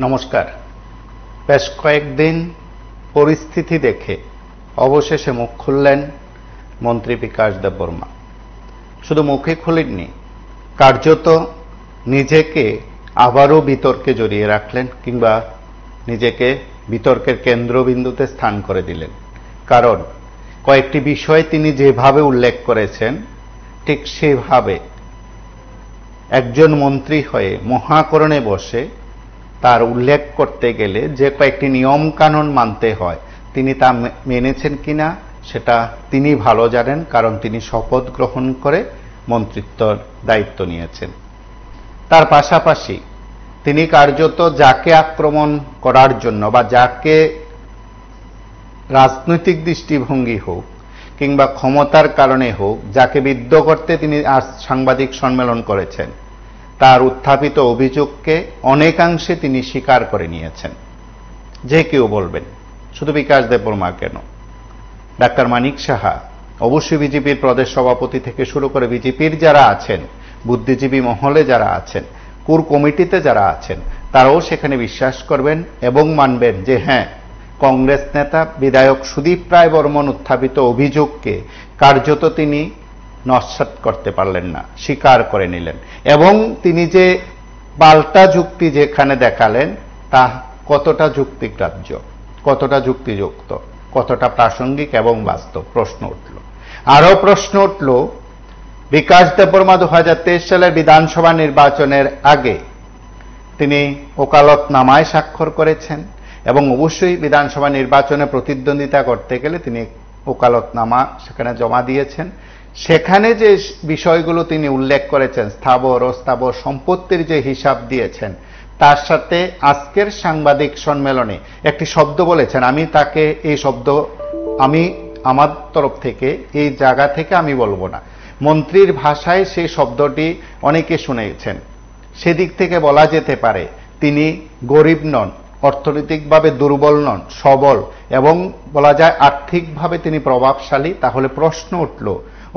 নমস্কার। বেশ কয়েকদিন পরিস্থিতি দেখে অবশেষে মুখ খুললেন মন্ত্রী বিকাশ দেববর্মা। শুধু মুখে খুলেননি, কার্যত নিজেকে আবারও বিতর্কে জড়িয়ে রাখলেন, কিংবা নিজেকে বিতর্কের কেন্দ্রবিন্দুতে স্থান করে দিলেন। কারণ কয়েকটি বিষয় তিনি যেভাবে উল্লেখ করেছেন, ঠিক সেভাবে একজন মন্ত্রী হয়ে মহাকরণে বসে তার উল্লেখ করতে গেলে যে কয়েকটি নিয়ম কানুন মানতে হয়, তিনি তা মেনেছেন কিনা সেটা তিনি ভালো জানেন, কারণ তিনি শপথ গ্রহণ করে মন্ত্রিত্বর দায়িত্ব নিয়েছেন। তার পাশাপাশি তিনি কার্যত যাকে আক্রমণ করার জন্য বা যাকে রাজনৈতিক দৃষ্টিভঙ্গি হোক কিংবা ক্ষমতার কারণে হোক, যাকে বিদ্ধ করতে তিনি আজ সাংবাদিক সম্মেলন করেছেন, তার উত্থাপিত অভিযোগকে অনেকাংশে তিনি স্বীকার করে নিয়েছেন। যে কেউ বলবেন, শুধু বিকাশ দেববর্মা কেন, ডাক্তার মানিক সাহা, অবশ্যই বিজেপির প্রদেশ সভাপতি থেকে শুরু করে বিজেপির যারা আছেন, বুদ্ধিজীবী মহলে যারা আছেন, কোর কমিটিতে যারা আছেন, তারাও সেখানে বিশ্বাস করবেন এবং মানবেন যে হ্যাঁ, কংগ্রেস নেতা বিধায়ক সুদীপ রায় বর্মন উত্থাপিত অভিযোগকে কার্যত তিনি নস্যাৎ করতে পারলেন না, স্বীকার করে নিলেন। এবং তিনি যে পাল্টা যুক্তি যেখানে দেখালেন, তা কতটা যুক্তিগ্রাহ্য, কতটা যুক্তিযুক্ত, কতটা প্রাসঙ্গিক এবং বাস্তব, প্রশ্ন উঠল। আরো প্রশ্ন উঠল, বিকাশ দেববর্মা 2023 সালের বিধানসভা নির্বাচনের আগে তিনি ওকালতনামায় স্বাক্ষর করেছেন এবং অবশ্যই বিধানসভা নির্বাচনে প্রতিদ্বন্দ্বিতা করতে গেলে তিনি ওকালতনামা সেখানে জমা দিয়েছেন। সেখানে যে বিষয়গুলো তিনি উল্লেখ করেছেন, স্থাবর অস্থাবর সম্পত্তির যে হিসাব দিয়েছেন, তার সাথে আজকের সাংবাদিক সম্মেলনে একটি শব্দ বলেছেন। আমি তাকে এই শব্দ আমার তরফ থেকে এই জায়গা থেকে আমি বলবো না, মন্ত্রীর ভাষায় সেই শব্দটি অনেকে শুনেছেন। সেদিক থেকে বলা যেতে পারে তিনি গরিব নন, অর্থনৈতিকভাবে দুর্বল নন, সবল, এবং বলা যায় আর্থিকভাবে তিনি প্রভাবশালী। তাহলে প্রশ্ন উঠল,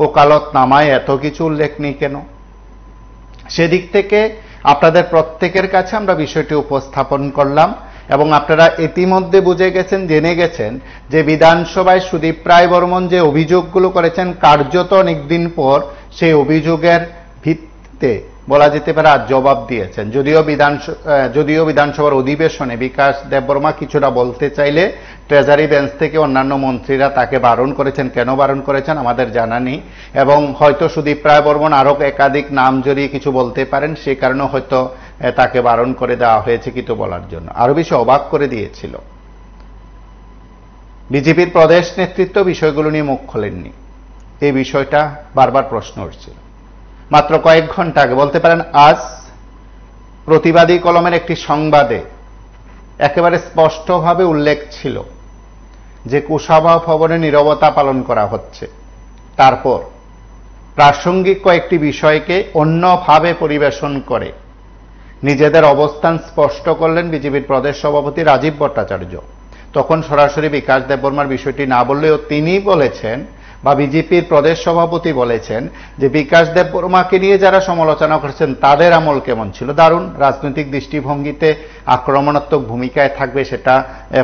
ওকালতনামায় এত কিছু উল্লেখ নেই কেন? সেদিক থেকে আপনাদের প্রত্যেকের কাছে আমরা বিষয়টি উপস্থাপন করলাম এবং আপনারা ইতিমধ্যে বুঝে গেছেন, জেনে গেছেন যে বিধানসভায় সুদীপ রায় বর্মন যে অভিযোগগুলো করেছেন, কার্যত অনেকদিন পর সেই অভিযোগের ভিত্তিতে বলা যেতে পারে আজ জবাব দিয়েছেন। যদিও বিধানসভার অধিবেশনে বিকাশ দেববর্মা কিছুটা বলতে চাইলে ট্রেজারি বেঞ্চ থেকে অন্যান্য মন্ত্রীরা তাকে বারণ করেছেন। কেন বারণ করেছেন আমাদের জানা নেই, এবং হয়তো সুদীপ রায় বর্মন আরো একাধিক নাম জড়িয়ে কিছু বলতে পারেন, সেই কারণে হয়তো তাকে বারণ করে দেওয়া হয়েছে কিছু বলার জন্য। আরো বেশি অবাক করে দিয়েছিল, বিজেপির প্রদেশ নেতৃত্ব বিষয়গুলো নিয়ে মুখ খোলেননি। এই বিষয়টা বারবার প্রশ্ন উঠছিল। মাত্র কয়েক ঘন্টা আগে, বলতে পারেন আজ, প্রতিবাদী কলমের একটি সংবাদে একেবারে স্পষ্টভাবে উল্লেখ ছিল যে কুশাভা ভবনে নীরবতা পালন করা হচ্ছে। তারপর প্রাসঙ্গিক কয়েকটি বিষয়কে অন্যভাবে পরিবেশন করে নিজেদের অবস্থান স্পষ্ট করলেন বিজেপির প্রদেশ সভাপতি রাজীব ভট্টাচার্য। তখন সরাসরি বিকাশ দেববর্মার বিষয়টি না বললেও তিনি বলেছেন, বা বিজেপির প্রদেশ সভাপতি বলেছেন, যে বিকাশ দেববর্মাকে নিয়ে যারা সমালোচনা করছেন তাদের আমল কেমন ছিল, দারুণ, রাজনৈতিক দৃষ্টিভঙ্গিতে আক্রমণাত্মক ভূমিকায় থাকবে, সেটা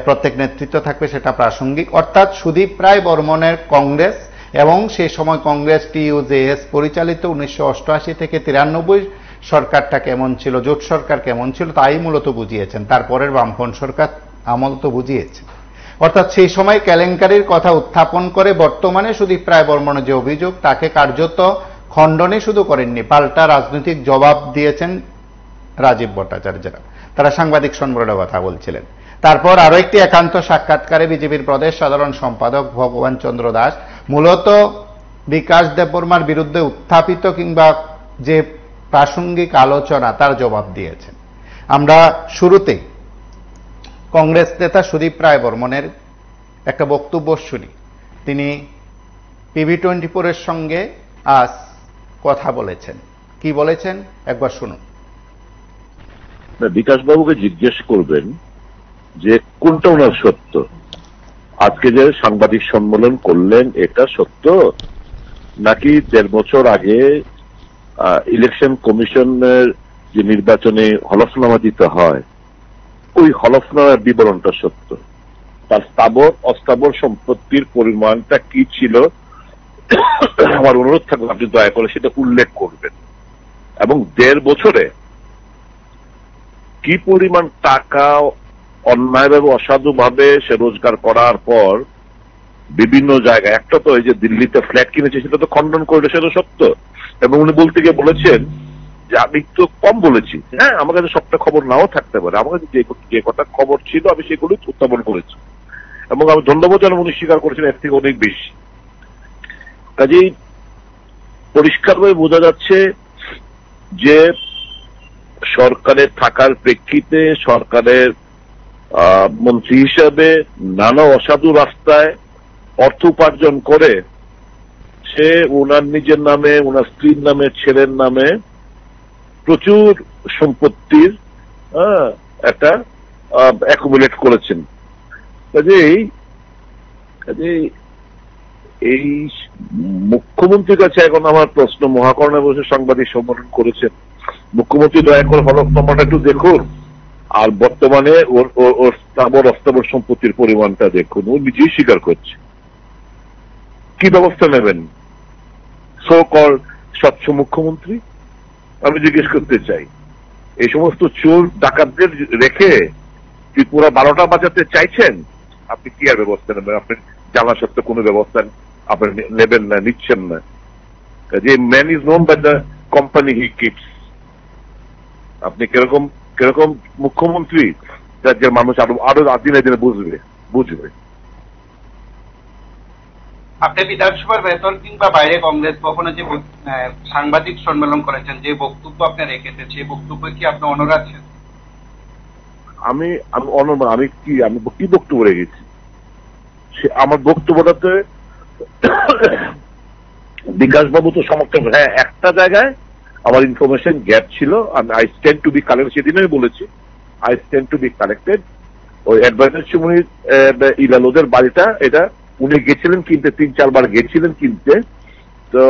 প্রত্যেক নেতৃত্ব থাকবে, সেটা প্রাসঙ্গিক। অর্থাৎ সুদীপ রায় বর্মনের কংগ্রেস এবং সেই সময় কংগ্রেস TUJS পরিচালিত 1988 থেকে 93 সরকারটা কেমন ছিল, জোট সরকার কেমন ছিল, তাই মূলত বুঝিয়েছেন। তারপরের বামফ্রন্ট সরকার আমল তো বুঝিয়েছে। অর্থাৎ সেই সময় কেলেঙ্কারির কথা উত্থাপন করে বর্তমানে সুদীপ রায় বর্মনের যে অভিযোগ, তাকে কার্যত খণ্ডনে শুধু করেননি, পাল্টা রাজনৈতিক জবাব দিয়েছেন রাজীব ভট্টাচার্যরা। তারা সাংবাদিক সম্মেলনে কথা বলছিলেন। তারপর আরো একটি একান্ত সাক্ষাৎকারে বিজেপির প্রদেশ সাধারণ সম্পাদক ভগবান চন্দ্র দাস মূলত বিকাশ দেববর্মার বিরুদ্ধে উত্থাপিত কিংবা যে প্রাসঙ্গিক আলোচনা, তার জবাব দিয়েছেন। আমরা শুরুতেই কংগ্রেস নেতা সুদীপ রায় বর্মনের একটা বক্তব্য শুনি। তিনি PV24 এর সঙ্গে আজ কথা বলেছেন। কি বলেছেন একবার শুনুন। বিকাশবাবুকে জিজ্ঞেস করবেন যে কোনটা ওনার সত্য, আজকে যে সাংবাদিক সম্মেলন করলেন এটা সত্য, নাকি 1.5 বছর আগে ইলেকশন কমিশনের যে নির্বাচনে হলফনামা দিতে হয় ওই হলফনামার বিবরণটা সত্য। তার স্থাবর অস্থাবর সম্পত্তির পরিমাণটা কি ছিল, আমার অনুরোধ থাকবে আপনি দয়া করে সেটা উল্লেখ করবেন, এবং 1.5 বছরে কি পরিমাণ টাকা অন্যায়ভাবে অসাধুভাবে সে রোজগার করার পর বিভিন্ন জায়গায়, একটা তো এই যে দিল্লিতে ফ্ল্যাট কিনেছে সেটা তো খণ্ডন করলে, সেটা সত্য। এবং উনি বলতে গিয়ে বলেছেন যে আমি তো কম বলেছি, হ্যাঁ আমার কাছে সবটা খবর নাও থাকতে পারে, আমার কাছে যে কটা খবর ছিল আমি সেগুলোই উত্থাপন করেছি, এবং আমি ধন্যবাদ জানাবো উনি স্বীকার করেছেন এর থেকে অনেক বেশি। কাজেই পরিষ্কারভাবে বোঝা যাচ্ছে যে সরকারের থাকার প্রেক্ষিতে সরকারের মন্ত্রী হিসাবে নানা অসাধু রাস্তায় অর্থ উপার্জন করে সে ওনার নিজের নামে, ওনার স্ত্রীর নামে, ছেলের নামে প্রচুর সম্পত্তির একটা অ্যাকুমুলেট করেছেন। কাজেই এই মুখ্যমন্ত্রীর কাছে এখন আমার প্রশ্ন, মহাকরণে বসে সাংবাদিক সম্মেলন করেছেন, মুখ্যমন্ত্রী দয়া করে হলফনামাটা একটু দেখুন, আর বর্তমানে ওর স্থাবর অস্থাবর সম্পত্তির পরিমাণটা দেখুন। ও নিজেই স্বীকার করছে। কি ব্যবস্থা নেবেন সো কল স্বচ্ছ মুখ্যমন্ত্রী? আমি জিজ্ঞেস করতে চাই, এই সমস্ত চোর ডাকাতদের রেখে ত্রিপুরা 12টা বাজাতে চাইছেন, আপনি কি আর ব্যবস্থা নেবেন? আপনি জানা সত্ত্বেও কোনো ব্যবস্থা আপনি নেবেন না, নিচ্ছেন না। যে man is known by the company he keeps. আপনি কিরকম মুখ্যমন্ত্রী যে মানুষ আরো দিনে দিনে বুঝবে। আপনি বিধানসভার ভেতর কিংবা বাইরে কংগ্রেস ভবনে যে সাংবাদিক সম্মেলন করেছেন, যে বক্তব্য আপনি রেখেছেন, সেই বক্তব্য কি আপনি অনড় আছেন? আমি কি বক্তব্য রেখেছি? আমার বক্তব্যটাতে বিকাশবাবু তো সমর্থন, হ্যাঁ একটা জায়গায় আমার ইনফরমেশন গ্যাপ ছিল, I stand two B collected, সেদিনই বলেছি I stand two B collected. ওই অ্যাডভাইজার চুমুনির ইলালোদের বাড়িটা, এটা উনি গেছিলেন কিনতে, 3-4 বার গেছিলেন কিনতে, তো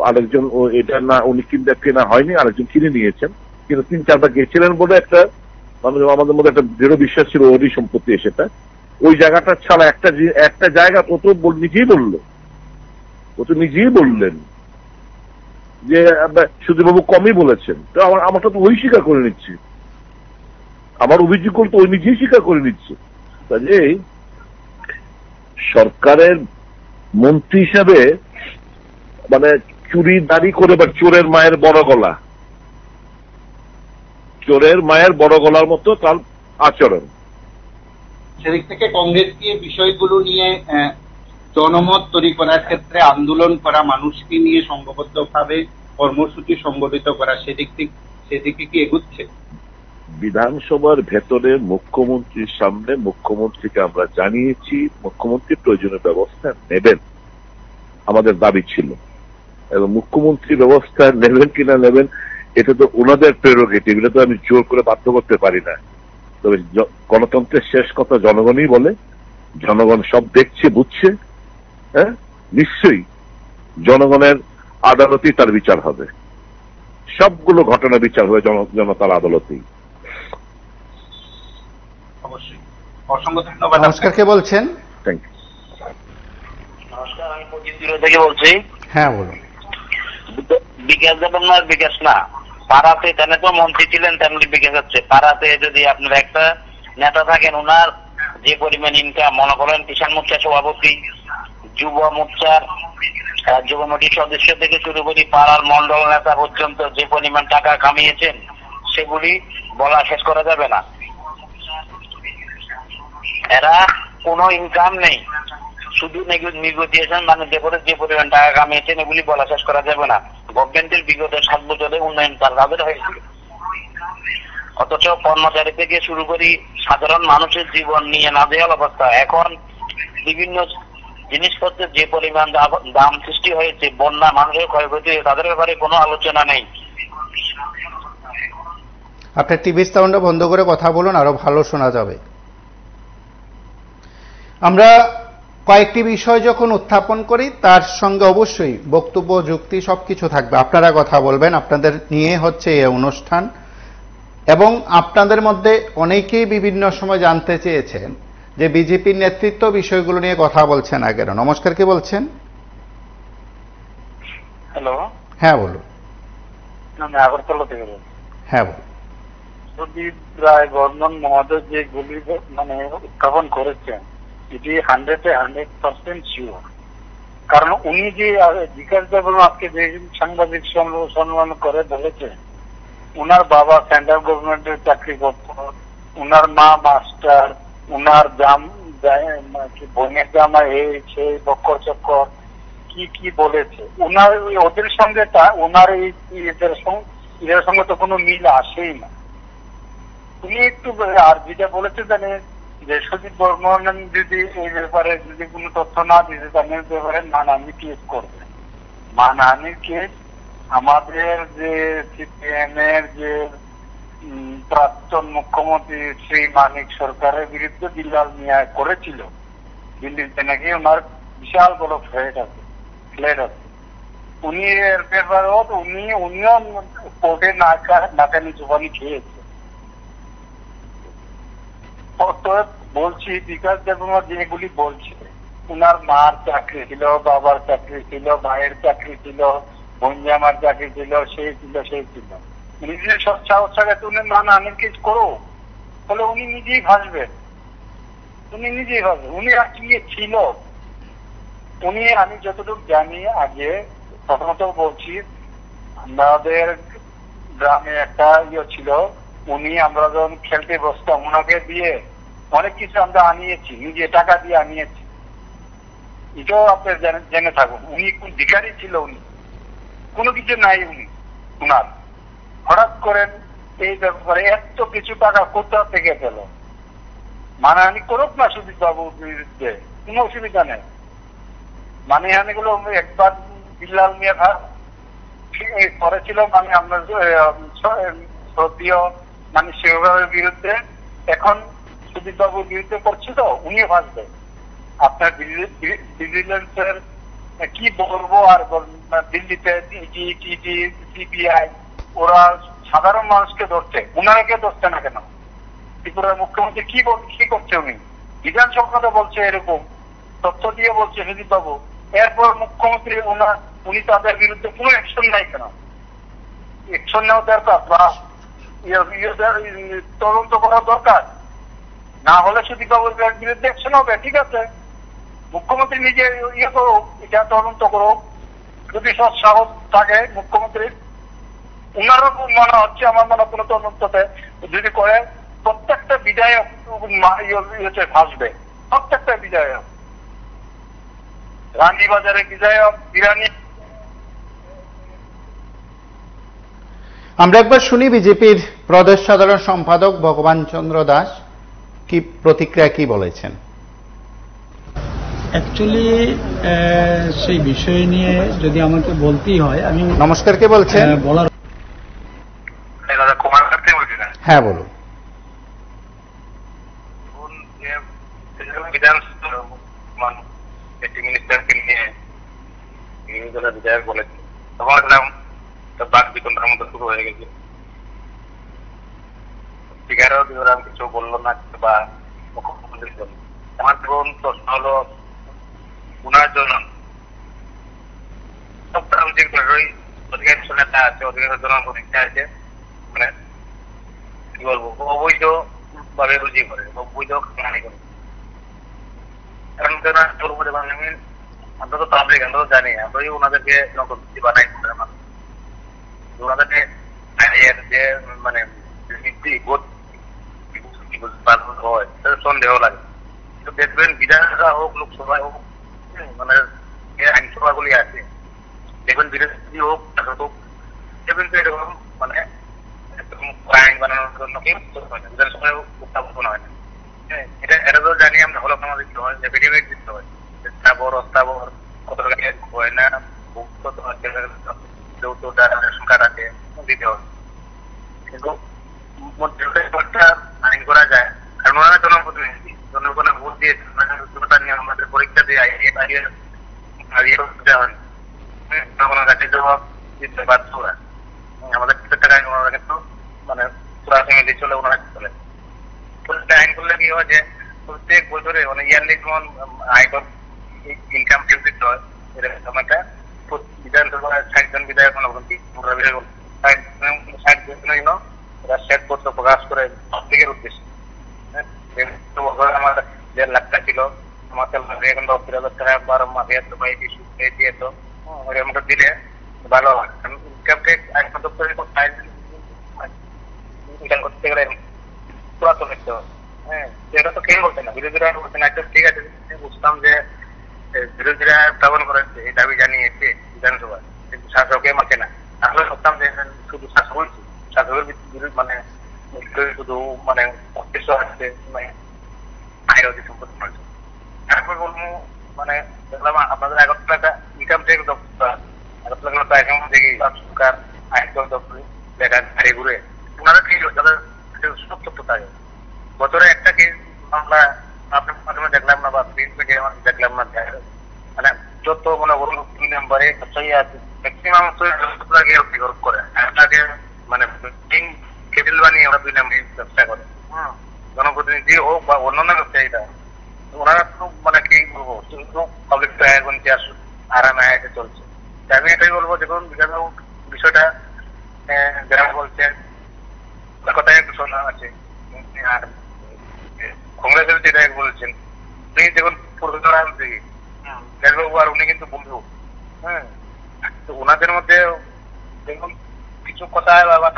আরেকজন এটা না উনি কিনতে কেনা হয়নি, আরেকজন কিনে নিয়েছেন, কিন্তু 3-4 বার গেছিলেন বলে একটা আমাদের মধ্যে একটা দৃঢ় বিশ্বাস ছিল ওরই সম্পত্তি সেটা। ওই জায়গাটা ছাড়া একটা জায়গা ও তো নিজেই বললেন যে সুধীরবাবু কমই বলেছেন, তো আমারটা তো ওই স্বীকার করে নিচ্ছে, আমার অভিযোগ তো ওই নিজেই স্বীকার করে নিচ্ছে। কাজেই সরকারের মন্ত্রী হিসাবে মানে চুরি দাঁড়ি করে বা চোরের মায়ের বড় গলার মতো তার আচরণ। সেদিক থেকে কংগ্রেস কি বিষয়গুলো নিয়ে জনমত তৈরি করার ক্ষেত্রে আন্দোলন করা, মানুষকে নিয়ে সংঘবদ্ধভাবে কর্মসূচি সংগঠিত করা, সেদিকে কি এগুচ্ছে? বিধানসভার ভেতরে মুখ্যমন্ত্রীর সামনে মুখ্যমন্ত্রীকে আমরা জানিয়েছি মুখ্যমন্ত্রী প্রয়োজনীয় ব্যবস্থা নেবেন, আমাদের দাবি ছিল, এবং মুখ্যমন্ত্রী ব্যবস্থা নেবেন কিনা নেবেন এটা তো ওনাদের প্রেরোগেটিভ, এটা তো আমি জোর করে বাধ্য করতে পারি না। তবে গণতন্ত্রের শেষ কথা জনগণই বলে, জনগণ সব দেখছে বুঝছে, হ্যাঁ নিশ্চয়ই জনগণের আদালতেই তার বিচার হবে, সবগুলো ঘটনা বিচার হবে জনতার আদালতেই। অবশ্যই। অসংখ্য ধন্যবাদ। নমস্কার, কে বলছেন? Thank you. নমস্কার, আমি পঁচিশ থেকে বলছি। হ্যাঁ বলুন। বিকাশ দেবেন না, বিকাশ না, পাড়াতে তেমনি তো মন্ত্রী ছিলেন তেমনি বিকাশ হচ্ছে। পাড়াতে যদি আপনার একটা নেতা থাকেন, ওনার যে পরিমাণ ইনকাম, মনে করেন কিষাণ মোর্চা সভাপতি, যুব মোর্চা রাজ্য কমিটির সদস্য থেকে শুরু করি পাড়ার মন্ডল নেতা পর্যন্ত যে পরিমাণ টাকা কামিয়েছেন সেগুলি বলা শেষ করা যাবে না। এরা কোনো ইনকাম নেই, শুধু নেগোসিয়েশন মানে যে পরিমাণ টাকা কামিয়েছেন এগুলি বলা শেষ করা যাবে না। গভর্নমেন্টের বিগত 7 বছরে উন্নয়ন তাদের হয়েছে, অথচ কর্মচারী থেকে শুরু করি সাধারণ মানুষের জীবন নিয়ে নাজেহাল অবস্থা। এখন বিভিন্ন জিনিসপত্রের যে পরিমাণ দাম সৃষ্টি হয়েছে, বন্যা, মানুষের ক্ষয়ক্ষতি, তাদের ব্যাপারে কোনো আলোচনা নেই। আপনার টিভি সাউন্ডটা বন্ধ করে কথা বলুন, আরো ভালো শোনা যাবে। আমরা কয়েকটি বিষয় যখন উত্থাপন করি তার সঙ্গে অবশ্যই বক্তব্য, যুক্তি সবকিছু থাকবে। আপনারা কথা বলবেন, আপনাদের নিয়ে হচ্ছে এই অনুষ্ঠান। এবং আপনাদের মধ্যে অনেকেই বিভিন্ন সময় জানতে চেয়েছেন যে বিজেপির নেতৃত্ব বিষয়গুলো নিয়ে কথা বলছেন না কেন। নমস্কার, কে বলছেন? হ্যালো, হ্যাঁ বলুন। আমি আগরতলা থেকে বলছি। হ্যাঁ বলুন। সুদীপ রায় বর্মন মহোদয় যে গুলি উত্থাপন করেছেন, এটি 100% শিওর। কারণ উনি যে বিকাশ দেবনাথকে যে সাংবাদিক সম্মান করে বলেছেন, উনার বাবা সেন্ট্রাল গভর্নমেন্টের চাকরি করত, উনার মা মাস্টার, উনার বোনের জামা এই সেই বক্কর চক্কর কি কি বলেছে, উনার ওদের সঙ্গে উনার এদের সঙ্গে তো কোনো মিল আসেই না। উনি একটু আর যেটা বলেছে জানেন যে সুদীপ বর্মন যদি এই ব্যাপারে যদি কোনো তথ্য না দিতে তাদের ব্যাপারে মানহানি কেস করবে। মানহানির কেস আমাদের যে সিপিএম এর যে প্রাক্তন মুখ্যমন্ত্রী শ্রী মানিক সরকারের বিরুদ্ধে বিল্লাল মিয়া করেছিল, দিল্লিতে নাকি ওনার বিশাল বড় ফ্ল্যাট আছে। উনি এর ব্যাপারেও উনিও কোর্টে নাকানি জবানি খেয়েছে। বলছি বিকাশ দেবনাথ যেগুলি বলছে, উনার মার চাকরি ছিল, বাবার চাকরি ছিল, ভাইয়ের চাকরি ছিল, বঞ্জামার চাকরি ছিল, সেই ছিল। নিজের সব সাহসটাকে তুমি মানহানির কেস করো, তাহলে উনি নিজেই ভাসবেন। উনি আর কি ছিল, উনি আমি যতটুকু জানি, আগে প্রথমত বলছি আমাদের গ্রামে একটা ছিল, উনি আমরা যখন খেলতে বসতাম ওনাকে দিয়ে অনেক কিছু আমরা আনিয়েছি, নিজে টাকা দিয়ে আনিয়েছি। এটাও আপনি জেনে থাকুন। উনি কোন ভিখারি ছিল, উনি কোনো কিছু নাই উনার। হঠাৎ করেন এই ব্যাপারে এত কিছু টাকা কোথা থেকে পেল? মানহানি করুক না সুদীপ বাবুর বিরুদ্ধে, কোনো অসুবিধা নেই। মানহানি গুলো একবার বিল্লাল মিয়া করেছিল, মানে আপনার শ্রদ্ধীয় মানে সেভাবের বিরুদ্ধে, এখন সুদীপ বাবুর বিরুদ্ধে করছে, তো উনিও ভাসবে। আপনার ভিজিলেন্সের কি বলবো আর, দিল্লিতে সিবিআই ওরা সাধারণ মানুষকে ধরছে, উনাকে ধরছে না কেন? ত্রিপুরার মুখ্যমন্ত্রী কি করছে? উনি বিধানসভাতে বলছে এরকম তথ্য দিয়ে বলছে সুদীপ বাবু, এরপর মুখ্যমন্ত্রী উনি তাদের বিরুদ্ধে কোনো অ্যাকশন নাই কেন? অ্যাকশন নেওয়া দরকার বা তদন্ত করা দরকার। না হলে সুদীপ বাবুর বিরুদ্ধে অ্যাকশন হবে, ঠিক আছে, মুখ্যমন্ত্রী নিজে করো, এটা তদন্ত করো। যদি সব সাহস থাকে মুখ্যমন্ত্রীর, উনারও মনে হচ্ছে, আমার মনে কোনো তদন্ততে যদি করে প্রত্যেকটা বিধায়ক ভাসবে, প্রত্যেকটা বিধায়ক, রানীবাজারের বিধায়ক বিরানি। আমরা একবার শুনি বিজেপির প্রদেশ সাধারণ সম্পাদক ভগবান চন্দ্র দাস কি প্রতিক্রিয়া কি বলেছেন। অ্যাকচুয়ালি সেই বিষয় নিয়ে যদি আমাকে বলতেই হয়, আমি নমস্কার, কে বলছেন? বলার হ্যাঁ বলুন। মিনিস্টারকে নিয়ে বিধায়ক বলেছে, তখন বাক বিতন্ডার মতো শুরু হয়ে গেছে। স্পিকারও কিছু বললো না, বা মুখ্যমন্ত্রী বলল। আমার ধরুন প্রশ্ন হলো, উনার জন্য অধিকাংশ নেতা আছে, অধিকাংশ জনপ্রতিনিধি আছে, মানে কি বলবো, অবৈধ ভাবে রুজি করে, অবৈধ কামানি করে। কারণ আমরা তো পাবলিক, আমরা তো জানি, আমরাই ওনাদেরকে জনপ্রতিনিধি বানাই। ওনাদেরকে যে মানে হয় সন্দেহ লাগে। কিন্তু দেখবেন বিধানসভা হোক, লোকসভায় হোক, মানে আইনসভাগুলি আছে, দেখবেন বিরোধী হোক দেখবেন তো এরকম মানে আইন বানানোর জন্য বিধানসভায় উত্থাপন হয় না। এটা তো জানি আমরা, হলফনামা দিতে হয়, এফিডেভিট দিতে হয়, স্থাবর অস্থাবর কত টাকা হয় না, রেশন কার্ড আছে দিতে হয়। কিন্তু আইন করা যায়, কারণ ওনারা জনপ্রতিনিধি, জনগণের ভোট দিয়ে নিয়ে আমাদের পরীক্ষা দিয়ে জনগণের কাছে জবাব দিতে বাধ্য ওরা। আমাদের টাকায় ওনারা কিন্তু মানে চুরাশি মিলে চলে, ওনারা চলে। আইন করলে কি হয় যে প্রত্যেক বছরে মানে ইয়ারলি যেমন আয়কর ইনকাম ট্যাক্স দিতে হয়, এরকম একটা বিধানসভায় 60 জন বিধায়ক 60 জন এরা শ্বেতপত্র প্রকাশ করে পাবলিকের উদ্দেশ্যে। আমার 1.5 লাখ টাকা ছিল, আমাকে এখন 10,000 টাকা 12 মাসে এত পাই দিয়ে তো ওরকম দিলে ভালো হয়। ইনকাম ট্যাক্স আইন দপ্তরে ইনকাম করতে গেলে পুরাতন দেখতে হবে। হ্যাঁ, এটা তো কেউ বলছে না, বিরোধীরা বলছে না। ঠিক আছে, বুঝতাম যে বিরোধীরা উত্থাপন করেছে, এই দাবি জানিয়েছে বিধানসভায়, কিন্তু শাসকে মাকে না। তাহলে ভাবতাম যে শুধু শাসক হয়েছে, শাসকের বিরোধী মানে শুধু মানে উদ্দেশ্য আসছে আয়ের অধিক সম্পদ করেছে। তারপর বলবো মানে দেখলাম আপনাদের 11 টাকা ইনকাম ট্যাক্স দপ্তর, 11 টাকা টাকা দেখি সরকার আয়কর দপ্তরে দেখা গাড়ি ঘুরে ওনারা ঠিক তাদের সব তথ্য থাকে। বছরে একটা কেস মামলা আপনার মাধ্যমে দেখলাম না বা প্রিন্ট মিডিয়ার মাধ্যমে দেখলাম না, মানে যত মনে করুন 2 নম্বরে ম্যাক্সিমাম করে আপনাকে মানে কেবিল বানিয়ে ওরা 2 নম্বরে ব্যবসা করে। জনপ্রতিনিধি হোক বা অন্যান্য ব্যবসায়ীরা, ওনারা তো মানে কি বলবো পাবলিক এখন যে আরামে আয়াতে চলছে। আমি এটাই বলবো, দেখুন বিষয়টা যারা বলছেন কথায় একটু শোনা আছে, আর কংগ্রেসের যেটা বলছেন উনি দেখুন প্রফেসর আনসারি বাবু, আর উনি কিন্তু বন্ধু। হ্যাঁ, তো ওনাদের মধ্যে দেখুন কিছু কথা বাবা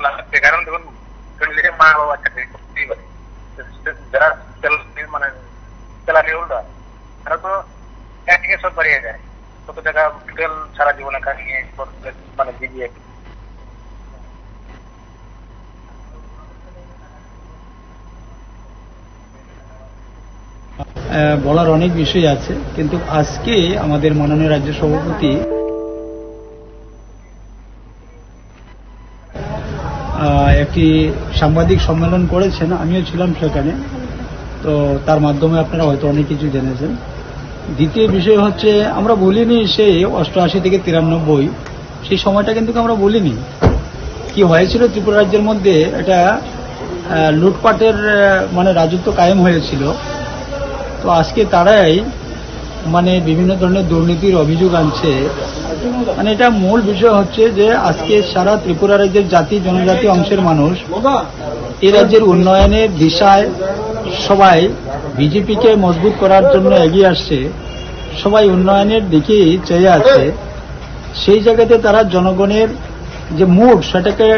লাগছে, কারণ দেখুন মা বাবা চাকরি করতেই পারে, যারা মানে তেলানি উল্টা তারা তো একদিকে সব বাড়িয়ে যায়, কত টাকা তেল সারা জীবনে কাটিয়ে মানে দিবিয়ে। বলার অনেক বিষয় আছে, কিন্তু আজকে আমাদের মাননীয় রাজ্য সভাপতি একটি সাংবাদিক সম্মেলন করেছেন, আমিও ছিলাম সেখানে, তো তার মাধ্যমে আপনারা হয়তো অনেক কিছু জেনেছেন। দ্বিতীয় বিষয় হচ্ছে, আমরা বলিনি সেই 88 থেকে 93 সেই সময়টা কিন্তু আমরা বলিনি কি হয়েছিল ত্রিপুরা রাজ্যের মধ্যে। এটা লুটপাটের মানে রাজত্ব কায়েম হয়েছিল। তো আজকে তারাই মানে বিভিন্ন ধরনের দুর্নীতির অভিযোগ আনছে। মানে এটা মূল বিষয় হচ্ছে যে আজকে সারা ত্রিপুরা রাজ্যের জাতি জনজাতি অংশের মানুষ এই রাজ্যের উন্নয়নের দিশায় সবাই বিজেপিকে মজবুত করার জন্য এগিয়ে আসছে, সবাই উন্নয়নের দিকেই চেয়ে আছে। সেই জায়গাতে তারা জনগণের যে মুড সেটাকে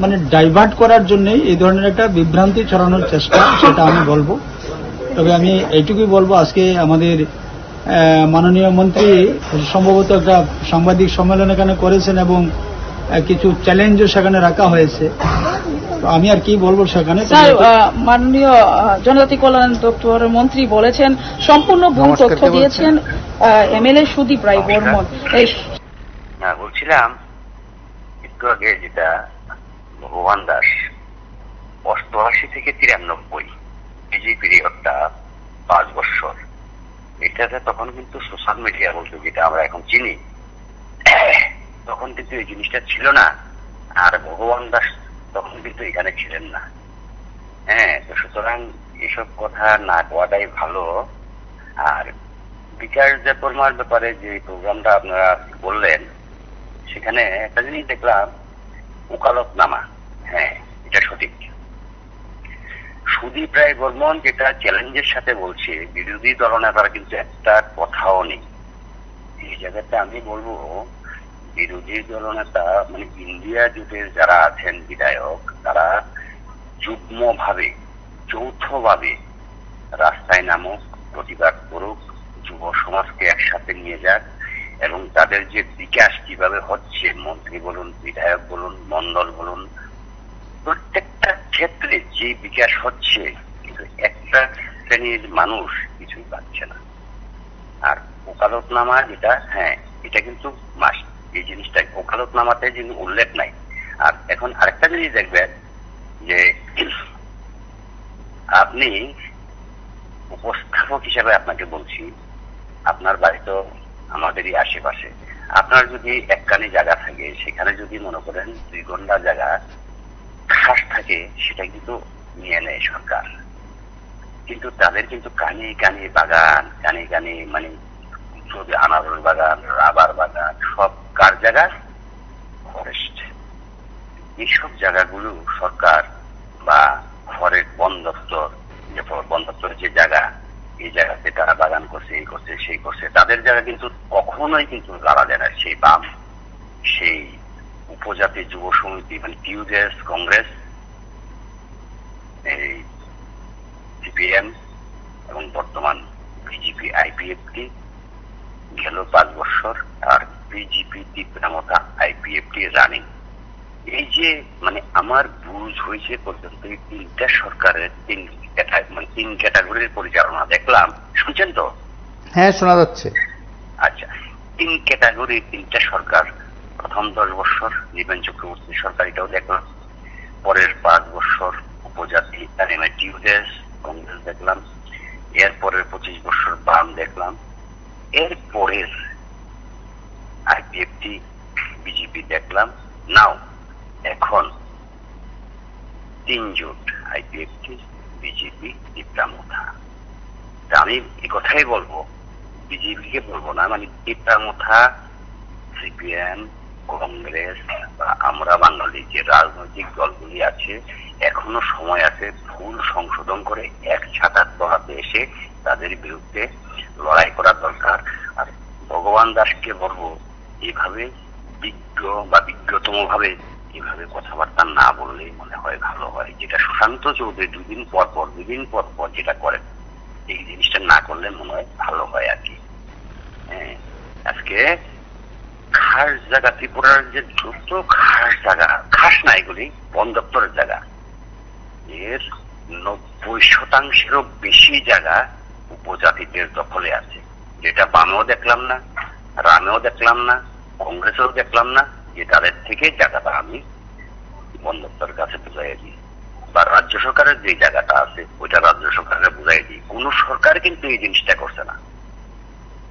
মানে ডাইভার্ট করার জন্যই এই ধরনের একটা বিভ্রান্তি ছড়ানোর চেষ্টা, সেটা আমি বলবো। তবে আমি এইটুকুই বলবো, আজকে আমাদের মাননীয় মন্ত্রী সম্ভবত একটা সাংবাদিক সম্মেলন এখানে করেছেন এবং কিছু চ্যালেঞ্জও সেখানে রাখা হয়েছে। তো আমি আর কি বলবো সেখানে। মাননীয় জনজাতি কল্যাণ দপ্তরের মন্ত্রী বলেছেন সম্পূর্ণ ভুল তথ্য দিয়েছেন এমএলএ সুদীপ রায় বর্মন। বলছিলাম একটু আগে যেটা ভগবান দাস 88 থেকে 93 এই পিরিয়ডটা 5 বছর, এটাতে তখন কিন্তু সোশ্যাল মিডিয়া বলতে যেটা আমরা এখন চিনি, তখন কিন্তু এই জিনিসটা ছিল না। আর ভগবান দাস তখন কিন্তু এখানে ছিলেন না। হ্যাঁ, তো সুতরাং এসব কথা না কওয়াটাই ভালো। আর বিচার দেববর্মার ব্যাপারে যে প্রোগ্রামটা আপনারা বললেন, সেখানে একটা জিনিস দেখলাম, ওকালতনামা। হ্যাঁ, এটা সঠিক। সুদীপ রায় বর্মন যেটা চ্যালেঞ্জের সাথে বলছে, বিরোধী দলনেতার কিন্তু একটা কথাও নেই এই জায়গাতে। আমি বলবো বিরোধী দলনেতা মানে ইন্ডিয়া জোটের যারা আছেন বিধায়ক, তারা যুগ্মভাবে যৌথভাবে রাস্তায় নামুক, প্রতিবাদ করুক, যুব সমাজকে একসাথে নিয়ে যাক, এবং তাদের যে বিকাশ কিভাবে হচ্ছে, মন্ত্রী বলুন, বিধায়ক বলুন, মন্ডল বলুন, প্রত্যেকটা ক্ষেত্রে যে বিকাশ হচ্ছে, কিন্তু একটা শ্রেণীর মানুষ কিছুই পাচ্ছে না। আর ওকালতনামা যেটা, হ্যাঁ এটা কিন্তু মাস্ট, এই জিনিসটা ওকালতনামাতে কিন্তু উল্লেখ নাই। আর এখন আরেকটা জিনিস দেখবেন যে আপনি উপস্থাপক হিসেবে আপনাকে বলছি, আপনার বাড়ি তো আমাদেরই আশেপাশে, আপনার যদি একখানি জায়গা থাকে, সেখানে যদি মনে করেন 2 ঘন্টা জায়গা ঘাস থাকে সেটা কিন্তু নিয়ে নেয় সরকার, কিন্তু তাদের কিন্তু কানে কানে বাগান, কানে কানে মানে আনারস বাগান, রাবার বাগান, সব কার জায়গা? ফরেস্ট। এইসব জায়গাগুলো সরকার বা ফরেস্ট বন দপ্তরের যে জায়গা, এই জায়গাতে তারা বাগান করছে, এই করছে, সেই করছে, তাদের জায়গা কিন্তু কখনোই কিন্তু লাড়া যায় না। সেই বাম, সেই উপজাতি যুব সমিতি মানে টিউজেস কংগ্রেস, এই সিপিএম এবং বর্তমান বিজেপি আইপিএফটি গেল 5 বছর, আর বিজেপি তীব্রামতা আইপিএফটি রানিং। এই যে মানে আমার বুঝ হয়েছে পর্যন্ত এই 3টা সরকারের 3 ক্যাটাগরির পরিচালনা দেখলাম। শুনছেন তো? হ্যাঁ, শোনা যাচ্ছে। আচ্ছা, 3 ক্যাটাগরি 3টা সরকার। প্রথম 10 বছর নিবেন চক্রবর্তী সরকার, এটাও দেখলাম। পরের 5 বছর উপজাতি টিউজেস কংগ্রেস দেখলাম। এরপরের 25 বছর বাম দেখলাম। এরপরের আইপিএফটি বিজেপি দেখলাম। নাও এখন 3 জোট, আইপিএফটি বিজেপি তীব্রামতা। আমি এই কথাই বলবো, বিজেপিকে বলবো না, মানে তীব্রামতা সিপিএম কংগ্রেস বা আমরা বাঙালি যে রাজনৈতিক দলগুলি আছে, এখনো সময় আছে ভুল সংশোধন করে এক ছাতার তলাতে এসে তাদের বিরুদ্ধে লড়াই করা দরকার। আর ভগবান দাসকে বলবো, এভাবে বিজ্ঞ বা বিজ্ঞতম ভাবে এভাবে কথাবার্তা না বললেই মনে হয় ভালো হয়। যেটা সুশান্ত চৌধুরী দুদিন পর পর যেটা করেন, এই জিনিসটা না করলে মনে হয় ভালো হয় আর কি। আজকে খাস জায়গা, ত্রিপুরার যে যত খাস জায়গা, খাস না এগুলি বন দপ্তরের জায়গা, এর 90% বেশি জায়গা উপজাতিদের দখলে আছে, যেটা বামেও দেখলাম না, রামেও দেখলাম না, কংগ্রেসেও দেখলাম না যে তাদের থেকে জায়গাটা আমি বন দপ্তরের কাছে বুঝাই দিই, বা রাজ্য সরকারের যে জায়গাটা আছে ওইটা রাজ্য সরকারের বুঝাই দিই। কোন সরকার কিন্তু এই জিনিসটা করছে না।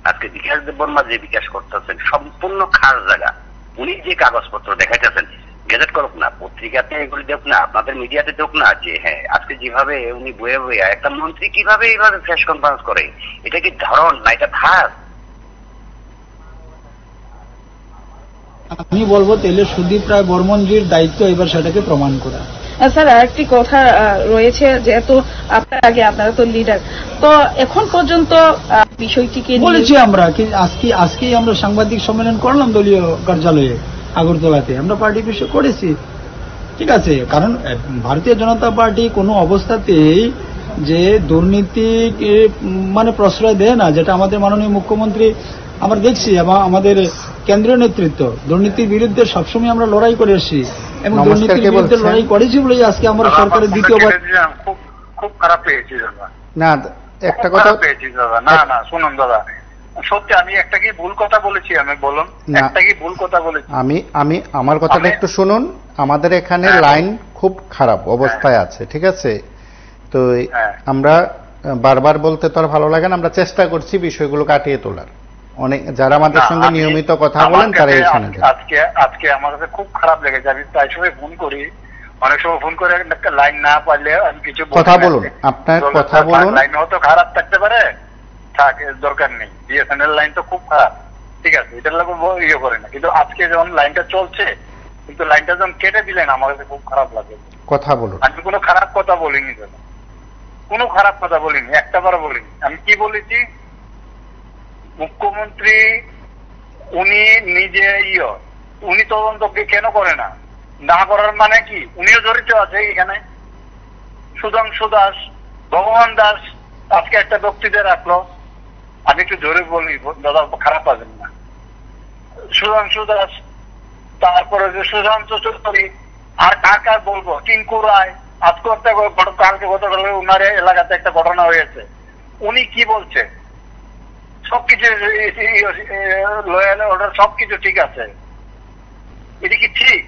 আজকে বিকাশ দেববর্মা যে বিকাশ করতেছেন সম্পূর্ণ খাস জায়গা, উনি যে কাগজপত্র দেখাইতেছেন, গেজেট করুক না, পত্রিকাতে এগুলি দেখ না, আপনাদের মিডিয়াতে দেখ না, যে হ্যাঁ আজকে যেভাবে উনি বয়ে বয়ে একটা মন্ত্রী কিভাবে এইভাবে প্রেস কনফারেন্স করে, এটা কি ধরন না, এটা ধার? আমি বলবো তাহলে সুদীপ রায় বর্মনজির দায়িত্ব এবার সেটাকে প্রমাণ করা। স্যার, আরেকটি কথা রয়েছে, যেহেতু আপনারা তো লিডার, তো এখন পর্যন্ত বিষয়টিকে বলেছি আমরা আজকেই আমরা সাংবাদিক সম্মেলন করলাম দলীয় কার্যালয়ে আগরতলাতে, আমরা পার্টি বিষয় করেছি, ঠিক আছে। কারণ ভারতীয় জনতা পার্টি কোনো অবস্থাতেই যে দুর্নীতিকে মানে প্রশ্রয় দেয় না, যেটা আমাদের মাননীয় মুখ্যমন্ত্রী আমরা দেখছি, এবং আমাদের কেন্দ্রীয় নেতৃত্ব দুর্নীতির বিরুদ্ধে সবসময় আমরা লড়াই করে এসেছি, এবং দুর্নীতির বিরুদ্ধে লড়াই করেছি বলেই আজকে আমরা সরকারের দ্বিতীয়বার। খুব খারাপ পেয়েছি দাদা, না একটা কথা পেয়েছি দাদা, না শুনুন দাদা, সত্যি আমি একটা কি ভুল কথা বলেছি? আমি বলুন, একটা কি ভুল কথা বলেছি? আমি আমার কথাটা একটু শুনুন। আমাদের এখানে লাইন খুব খারাপ অবস্থায় আছে, ঠিক আছে? তো আমরা বারবার বলতে তো আর ভালো লাগে না, আমরা চেষ্টা করছি বিষয়গুলো কাটিয়ে তোলার। অনেক যারা আমাদের সঙ্গে নিয়মিত কথা বলেন তারা এখানে আজকে আমার কাছে খুব খারাপ লেগেছে। আমি তাই সময় ফোন করি, অনেক সময় ফোন করে লাইন না পারলে আমি কিছু কথা বলুন, আপনার কথা বলুন। লাইন হয়তো খারাপ থাকতে পারে, থাক, দরকার নেই, বিএসএনএল লাইন তো খুব খারাপ, ঠিক আছে, এটার লোক ইয়ে করে না, কিন্তু আজকে যখন লাইনটা চলছে, কিন্তু লাইনটা যখন কেটে দিলেন আমার কাছে খুব খারাপ লাগে। কথা বলুন। আমি কোনো খারাপ কথা বলিনি দাদা, কোনো খারাপ কথা বলিনি, একটা বার বলিনি। আমি কি বলেছি? মুখ্যমন্ত্রী উনি নিজে উনি তদন্ত কেন করে না? না করার মানে কি? উনিও জড়িত আছে এখানে। সুধাংশু দাস, ভগবান দাস আজকে একটা বক্তৃতা রাখলো, আমি একটু জোরে বলি দাদা, খারাপ পাবেন না। সুধাংশু দাস, তারপরে যে সুশান্ত চৌধুরী, আর কার বলবো, টিঙ্কু রায়, আজকে কালকে গতকাল উনার এলাকাতে একটা ঘটনা হয়েছে, উনি কি বলছে? সবকিছু লয়াল অর্ডার সবকিছু ঠিক আছে, এটা কি ঠিক?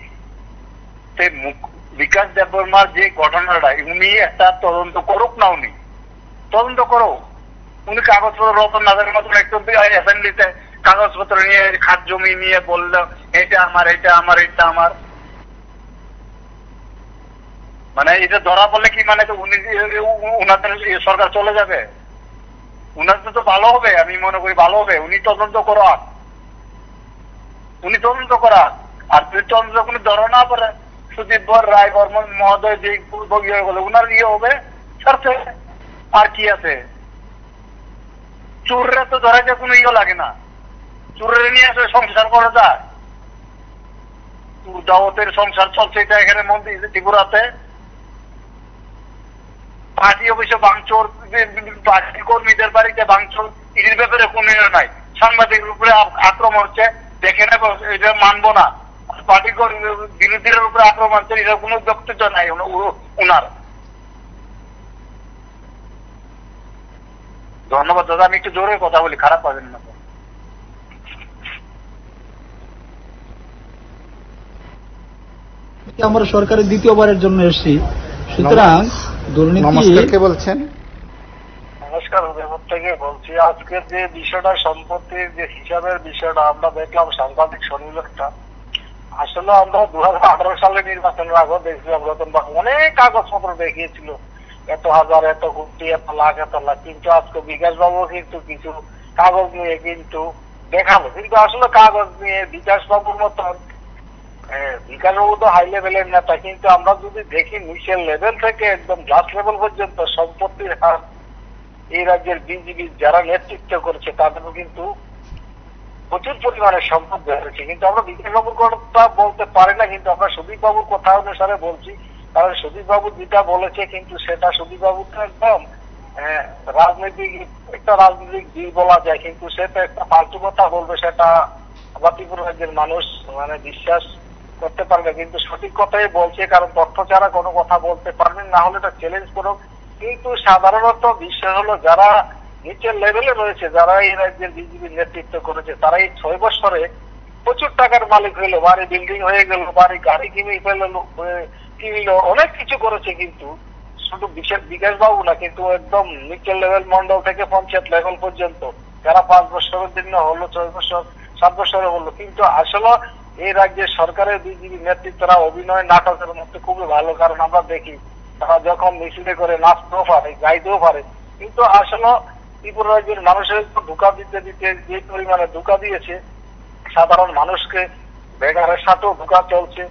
বিকাশ দেববর্মার যে ঘটনাটা, উনি একটা তদন্ত করুক না, উনি তদন্ত করো। উনি কাগজপত্র রতন নাথের মতন একটু অ্যাসেম্বলিতে কাগজপত্র নিয়ে, খাত জমি নিয়ে বললো এটা আমার, এটা আমার, এটা আমার। মানে এটা ধরা পড়লে কি মানে উনি উনাদের সরকার চলে যাবে? উনাদের তো ভালো হবে, আমি মনে করি ভালো হবে। উনি তদন্ত করান, আর যদি তদন্ত কোনো ধরা না পড়ে সুদীপ রায় বর্মন মহোদয় যে বলে উনার হবে সারছে। আর কি আছে? চোররা তো ধরাইতে কোনো লাগে না, চোরের নিয়ে আসলে সংসার করা যায়। দাওয়াতের সংসার চলছে এটা এখানে মন্দির ত্রিপুরাতে। পার্টি অফিসে ভাঙচুর, পার্টি কর্মীদের বাড়িতে ভাঙচুর, এর ব্যাপারে কোনো নাই। সাংবাদিকের উপরে আক্রমণ হচ্ছে, দেখে নেব, এটা মানবো না। পার্টি বিরোধীদের উপরে আক্রমণ হচ্ছে, এটা কোনো বক্তব্য নাই উনার। ধন্যবাদ দাদা, আমি একটু জোরে কথা বলি, খারাপ পাবেন না। আমরা সরকারের দ্বিতীয়বারের জন্য এসেছি, সুতরাং নমস্কার, কে বলছেন? নমস্কার, উদয়পুর থেকে বলছি। আজকের যে বিষয়টা, সম্পত্তির যে হিসাবের বিষয়টা আমরা দেখলাম সাংবাদিক সম্মেলনটা, আসলে আমরা 2018 সালে নির্বাচনের আগেও দেখছিলাম রতনবাবু অনেক কাগজপত্র দেখিয়েছিল, এত হাজার, এত কোটি, এত লাখ, কিন্তু আজকে বিকাশ বাবু কিন্তু কিছু কাগজ নিয়ে কিন্তু দেখালো, কিন্তু আসলে কাগজ নিয়ে বিকাশ বাবুর মতন বিকাশ বাবু তো হাই লেভেলের নেতা, কিন্তু আমরা যদি দেখি নিচের লেভেল থেকে একদম গ্লাস লেভেল পর্যন্ত সম্পত্তির হার এই রাজ্যের বিজেপি যারা নেতৃত্ব করছে তাদেরও কিন্তু প্রচুর পরিমাণে সম্পদ বেড়েছে। কিন্তু আমরা বিকাশ বাবুর কথা বলতে পারি না, কিন্তু আমরা সুদীপ বাবুর কথা অনুসারে বলছি, কারণ সুদীপ বাবু যেটা বলেছে কিন্তু সেটা সুদীপ বাবু তো একদম রাজনৈতিক দিক বলা যায়, কিন্তু সেটা একটা ফালতু কথা বলবে, সেটা আবার ত্রিপুরা রাজ্যের মানুষ মানে বিশ্বাস করতে পারবে। কিন্তু সঠিক কথাই বলছে, কারণ তথ্য ছাড়া কোনো কথা বলতে পারবেন না, হলে এটা চ্যালেঞ্জ করুক। কিন্তু সাধারণত বিষয় হলো যারা নিচের লেভেলে রয়েছে, যারা এই রাজ্যের বিজেপির নেতৃত্ব করেছে, তারা এই 6 বছরে প্রচুর টাকার মালিক হইলো, বাড়ি বিল্ডিং হয়ে গেল, বাড়ি গাড়ি কিনে কিনল, অনেক কিছু করেছে। কিন্তু শুধু বিকাশ বাবু না, কিন্তু একদম নিচের লেভেল মন্ডল থেকে পঞ্চায়েত লেভেল পর্যন্ত যারা 5 বছরের জন্য হলো, 6 বছর, 7 বছরে হলো। কিন্তু আসলে এই রাজ্যের সরকারের বিজেপি নেতৃত্বরা অভিনয় নাটকের মধ্যে খুবই ভালো, কারণ আমরা দেখি তারা যখন মিছিলে করে নাচতেও পারে, গাইতেও পারে, কিন্তু আসলে ত্রিপুরা রাজ্যের মানুষের ধোঁকা দিতে যে পরিমাণে ধোঁকা দিয়েছে, সাধারণ মানুষকে বেকারের সাথেও ধোঁকা চলছে,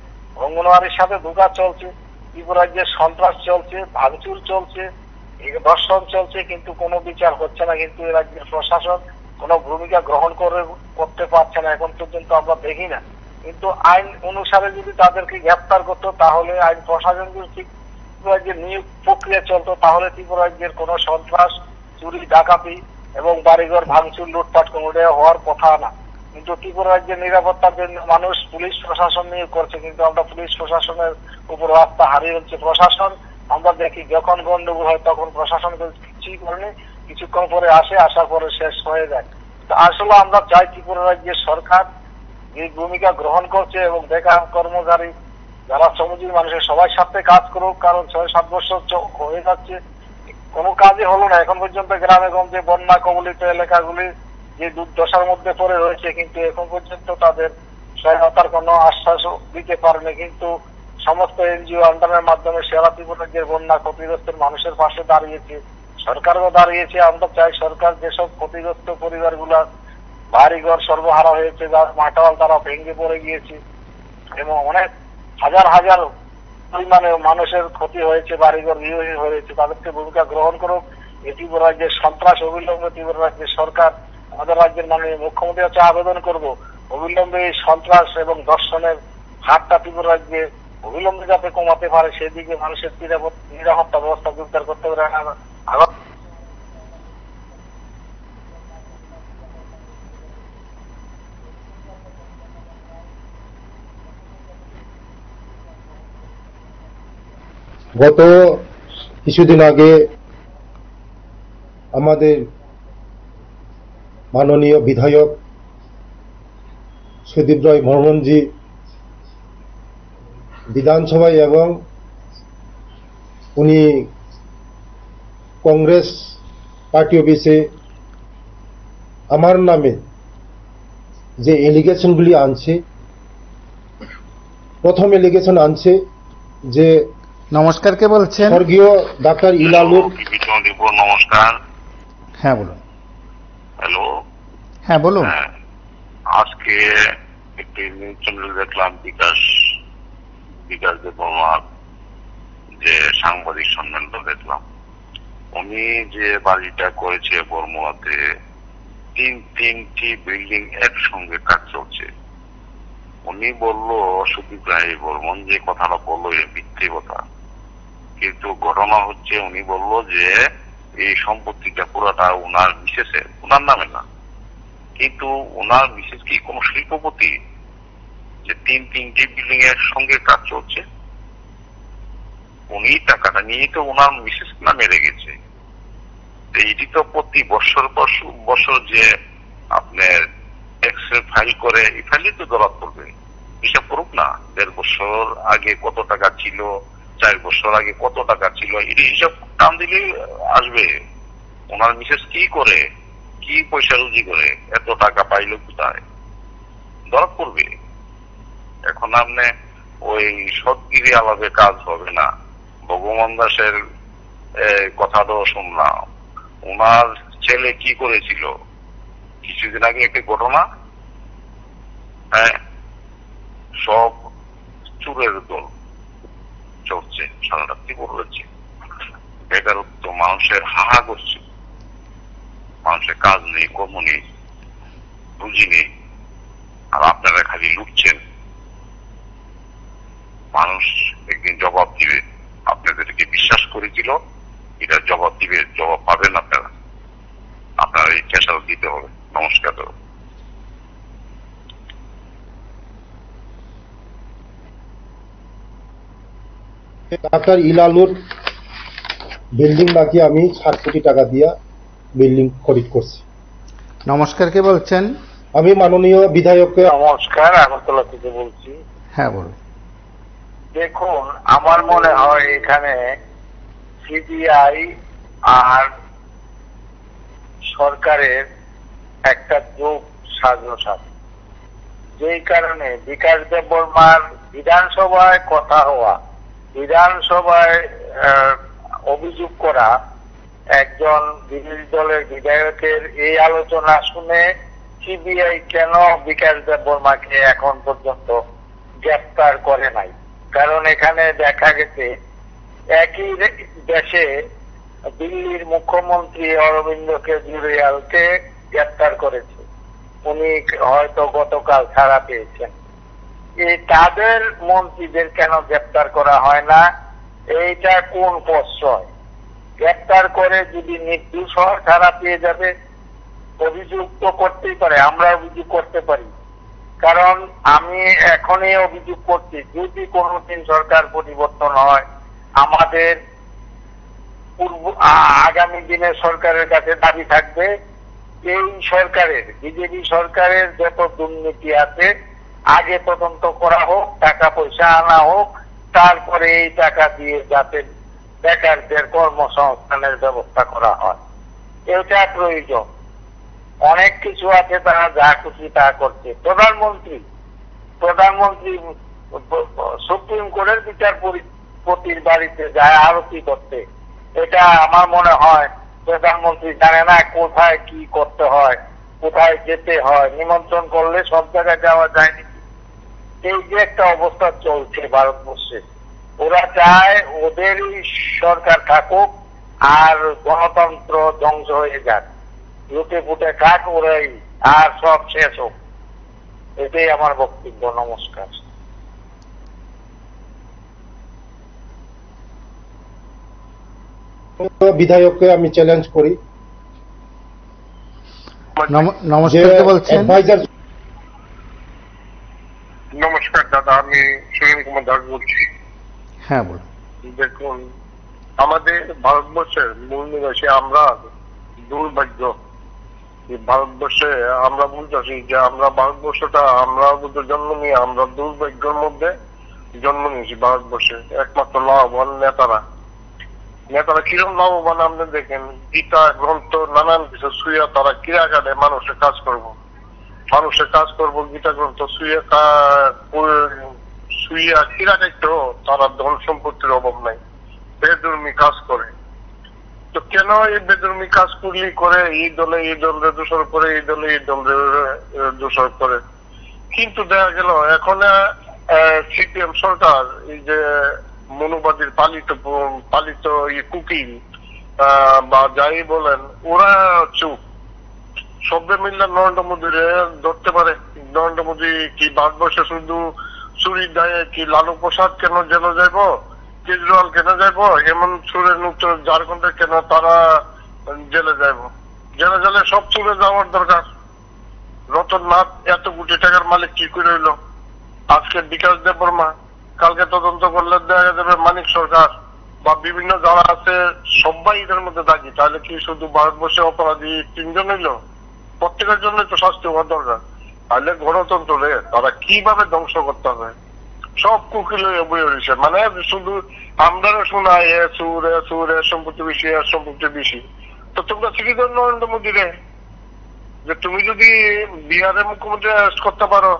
অঙ্গনওয়াড়ির সাথে ধোঁকা চলছে, ত্রিপুরা রাজ্যের সন্ত্রাস চলছে, ভাঙচুর চলছে, ধর্ষণ চলছে, কিন্তু কোনো বিচার হচ্ছে না। কিন্তু এই রাজ্যের প্রশাসন কোনো ভূমিকা গ্রহণ করতে পারছে না, এখন পর্যন্ত আমরা দেখি না। কিন্তু আইন অনুসারে যদি তাদেরকে গ্রেফতার করতো, তাহলে আইন প্রশাসন যদি ঠিক রাজ্যের নিয়োগ প্রক্রিয়া চলতো, তাহলে ত্রিপুরা রাজ্যের কোনো সন্ত্রাস, চুরি, ডাকাতি এবং বাড়িঘর ভাঙচুর, লুটপাট কোনোটাই হওয়ার কথা না। কিন্তু ত্রিপুরা রাজ্যের নিরাপত্তার জন্য মানুষ পুলিশ প্রশাসন নিয়োগ করছে, কিন্তু আমরা পুলিশ প্রশাসনের উপর আস্থা হারিয়ে হচ্ছে। প্রশাসন আমরা দেখি যখন গন্ডগোল হয় তখন প্রশাসন কিছুই করেনি, কিছুক্ষণ পরে আসে, আসার পরে শেষ হয়ে যায়। তো আসলে আমরা চাই ত্রিপুরা রাজ্যের সরকার এই ভূমিকা গ্রহণ করছে এবং বেকার কর্মচারী যারা শ্রমজীবী মানুষের সবাই সাথে কাজ করুক, কারণ 6-7 বছর হয়ে যাচ্ছে, কোনো কাজই হলো না এখন পর্যন্ত। গ্রামে গঞ্জে বন্যা কবলিত এলাকাগুলি যে দুর্দশার মধ্যে পড়ে রয়েছে, কিন্তু এখন পর্যন্ত তাদের সহায়তার কোনো আশ্বাসও দিতে পারেনি। কিন্তু সমস্ত এনজিও আন্ডারের মাধ্যমে সারা ত্রিপুরা রাজ্যের বন্যা ক্ষতিগ্রস্তের মানুষের পাশে দাঁড়িয়েছে, সরকারও দাঁড়িয়েছে। আমরা চাই সরকার যেসব ক্ষতিগ্রস্ত পরিবারগুলা বাড়িঘর সর্বহারা হয়েছে, যার মাটাওয়াল তারা ভেঙে পড়ে গিয়েছে এবং অনেক হাজার হাজার পরিমাণে মানুষের ক্ষতি হয়েছে, বাড়িঘর বিহীন হয়েছে, তাদেরকে ভূমিকা গ্রহণ করুক। এই ত্রিপুরা রাজ্যের সন্ত্রাস অবিলম্বে ত্রিপুরা রাজ্যের সরকার, আমাদের রাজ্যের মাননীয় মুখ্যমন্ত্রী হচ্ছে আবেদন করব, অবিলম্বে এই সন্ত্রাস এবং ধর্ষণের হারটা ত্রিপুরা রাজ্যে অবিলম্বে যাতে কমাতে পারে, সেদিকে মানুষের নিরাপত্তা ব্যবস্থা জোরদার করতে পারে। গত কিছুদিন আগে আমাদের মাননীয় বিধায়ক সুদীপ রায় বর্মনজি বিধানসভায় এবং উনি কংগ্রেস পার্টি অফিসে আমার নামে যে এলিগেশনগুলি আনছে, প্রথম এলিগেশন আনছে যে নমস্কার, কে বলছেন? স্বর্গীয় ডাক্তার ইলালুর। নমস্কার। হ্যাঁ বলুন। হ্যালো। হ্যাঁ বলুন। আজকে একটি নিউজ চ্যানেল দেখলাম, বিকাশ দেববর্মার যে সাংবাদিক সম্মেলন দেখলাম, উনি যে বাড়িটা করেছে বর্মুয়াতে, তিনটি বিল্ডিং একসঙ্গে কাজ চলছে। উনি বললো, সুদীপ রায় বর্মন যে কথাটা বললো এ মিথ্যে কথা, কিন্তু ঘটনা হচ্ছে উনি বললো যে এই সম্পত্তিটা পুরাটা ওনার মিসেসের, ওনার নামে না। কিন্তু ওনার মিসেস কি কোন শিল্পপতি যে তিনটি বিল্ডিং এর সঙ্গে কাজ চলছে? উনি টাকাটা নিয়ে তো ওনার মিসেস নামে রেখেছে। এইটি তো প্রতি বছর যে আপনার ট্যাক্স ফাইল করে, এই ফাইলই তো ধরা পড়বে। হিসাব করুক না, 1.5 বছর আগে কত টাকা ছিল, 4 বছর আগে কত টাকা ছিল, এটি হিসাব টান দিলে আসবে। ওনার মিসেস কি করে, কি পয়সা রুজি করে, এত টাকা পাইল কোথায়, ধরা পড়বে। এখন আপনি ওই সৎগিরি আলাদা কাজ হবে না। ভগবান দাসের কথাটাও শুনলাম, ওনার ছেলে কি করেছিল কিছুদিন আগে, একটা ঘটনা। হ্যাঁ, সব চুরের দল চলছে, সারাটা কি বলেছে, বেকারত্ব, মানুষের হাহা করছে, মানুষের কাজ নেই, কর্ম নেই, রুজি নেই, আর আপনারা খালি লুটছেন। মানুষ একদিন জবাব দিবে, আপনাদেরকে বিশ্বাস করেছিল, এটা জবাব দিবে, জবাব পাবেন আপনারা। আপনারা এই চেষ্টা দিতে হবে। নমস্কার। ডাক্তার ইলালুর বিল্ডিং নাকি আমি 60 কোটি টাকা দিয়া বিল্ডিং খরিদ করছি। নমস্কার, কে বলছেন? আমি মাননীয় বিধায়ককে। নমস্কার, আগরতলা থেকে বলছি। হ্যাঁ বলুন। দেখুন, আমার মনে হয় এখানে সিবিআই আর সরকারের একটা যোগ সাজসাথী, যেই কারণে বিকাশ দেববর্মার বিধানসভায় কথা হওয়া, বিধানসভায় অভিযোগ করা একজন বিরোধী দলের বিধায়কের এই আলোচনা শুনে সিবিআই কেন বিকাশ দেববর্মাকে এখন পর্যন্ত গ্রেফতার করে নাই। কারণ এখানে দেখা গেছে একই দেশে দিল্লির মুখ্যমন্ত্রী অরবিন্দ কেজরিওয়ালকে গ্রেফতার করেছে, উনি হয়তো গতকাল ছাড়া পেয়েছেন। এই তাদের মন্ত্রীদের কেন গ্রেফতার করা হয় না? এইটা কোন প্রশ্রয়? গ্রেফতার করে যদি নির্দোষ হয় ছাড়া পেয়ে যাবে, অভিযোগ তো করতেই পারে, আমরা অভিযোগ করতে পারি। কারণ আমি এখনই অভিযোগ করছি, যদি কোনোদিন সরকার পরিবর্তন হয়, আমাদের আগামী দিনে সরকারের কাছে দাবি থাকবে, এই সরকারের, বিজেপি সরকারের যত দুর্নীতি আছে আগে তদন্ত করা হোক, টাকা পয়সা আনা হোক, তারপরে এই টাকা দিয়ে যাতে বেকারদের কর্মসংস্থানের ব্যবস্থা করা হয়, এটা প্রয়োজন। অনেক কিছু আছে, তারা যা খুশি তা করছে। প্রধানমন্ত্রী সুপ্রিম কোর্টের বিচারপতির বাড়িতে যায় আরতি করতে, এটা আমার মনে হয় প্রধানমন্ত্রী জানে না কোথায় কি করতে হয়, কোথায় যেতে হয়। নিমন্ত্রণ করলে সব জায়গায় যাওয়া যায়নি। এই যে একটা অবস্থা চলছে ভারতবর্ষে, ওরা চায় ওদেরই সরকার থাকুক আর গণতন্ত্র ধ্বংস হয়ে যাক, লুটে পুটে খাক ওরাই, আর সব শেষ হোক। এটাই আমার বক্তব্য। নমস্কার। বিধায়ককে আমি চ্যালেঞ্জ করি। নমস্কার, কে বলছেন? নমস্কার দাদা, আমি সুনীল কুমার দাস বলছি। হ্যাঁ বলুন। দেখুন, আমাদের ভারতবর্ষের মূল নিবাসী আমরা দুর্ভাগ্য। ভারতবর্ষে আমরা বুঝতেছি যে আমরা ভারতবর্ষটা আমরা জন্ম নিয়ে আমরা দুর্ভাগ্যের মধ্যে জন্ম নিয়েছি। ভারতবর্ষে একমাত্র লাভবান নেতারা কিরকম লাভবান আপনি দেখেন, গীতা গ্রন্থ নানান কিছু শুয়ে তারা ক্রীড়াঘাটে মানুষের কাজ করব, গীতা গ্রন্থ শুয়ে শুইয়া কিরা খাইতো, তারা ধন সম্পত্তির অভাব নাই, বেদর্মী কাজ করে। তো কেন এই বেদর্মী কাজ করলি করে, এই দলে এই দলরে দোষারোপ করে, এই দলে এই দলরে দোষারোপ করে। কিন্তু দেখা গেল এখন সিপিএম সরকার এই যে মনুবাদীর পালিত কুকিং বা যাই বলেন, ওরা চুপ। সবে মিললে নরেন্দ্র মোদীরে ধরতে পারে। নরেন্দ্র মোদী কি ভারতবর্ষে শুধু চুরি দেয় কি লালু প্রসাদ কেন জেলে যাইব, কেজরিওয়াল কেন যাইব, হেমন্ত সোরেন উত্তর ঝাড়খণ্ডে কেন তারা জেলে যাইব? জেলে জেলে সব চলে যাওয়ার দরকার। রতন নাথ এত কোটি টাকার মালিক কি করে হইল? আজকে বিকাশ দেববর্মা, কালকে তদন্ত করলে দেখা যাবে মানিক সরকার বা বিভিন্ন যারা আছে সবাই এদের মধ্যে থাকি। তাহলে কি শুধু ভারতবর্ষে অপরাধী 3 জন হইল? প্রত্যেকের জন্য তো শাস্তি হওয়া দরকার। তাহলে গণতন্ত্রে তারা কিভাবে ধ্বংস করতে হবে? সব কুকিল হয়ে বই হয়েছে। মানে শুধু আমরা শোনা এ সুর এ সুর, এ সম্পত্তি বেশি, এর সম্পত্তি বেশি। তো তোমরা শিখি দেন নরেন্দ্র মোদীরে যে তুমি যদি বিহারের মুখ্যমন্ত্রী অ্যারেস্ট করতে পারো,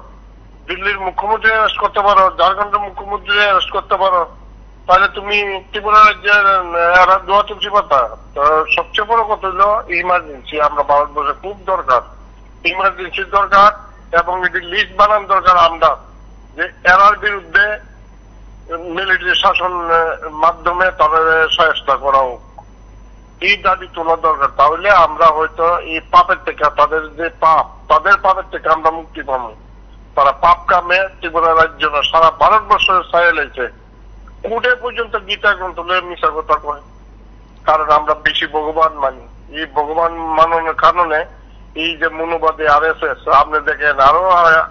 দিল্লির মুখ্যমন্ত্রী অ্যারেস্ট করতে পারো, ঝাড়খণ্ডের মুখ্যমন্ত্রী অ্যারেস্ট করতে পারো, তাহলে তুমি ত্রিপুরা রাজ্যের দোয়া তুলসী পাতা। সবচেয়ে বড় কথা হলো ইমার্জেন্সি আমরা ভারতবর্ষে খুব দরকার, ইমার্জেন্সির দরকার। এবং এটি লিস্ট বানান দরকার আমরা, যে এরার বিরুদ্ধে মিলিটারি শাসন মাধ্যমে তাদের সহায়তা করা হোক, এই দাবি তোলা দরকার। তাহলে আমরা হয়তো এই পাপের থেকে, তাদের যে পাপ, তাদের পাপের থেকে আমরা মুক্তি পাবো। তারা পাপ কামে ত্রিপুরা রাজ্য না সারা ভারতবর্ষের ছায়া লেগেছে। কোর্টে পর্যন্ত গীতা গ্রন্থ মিশা কথা কয়, কারণ আমরা বেশি ভগবান মানি। এই ভগবান মাননের কারণে এই যে মনোবাদী RSS আপনি দেখেন,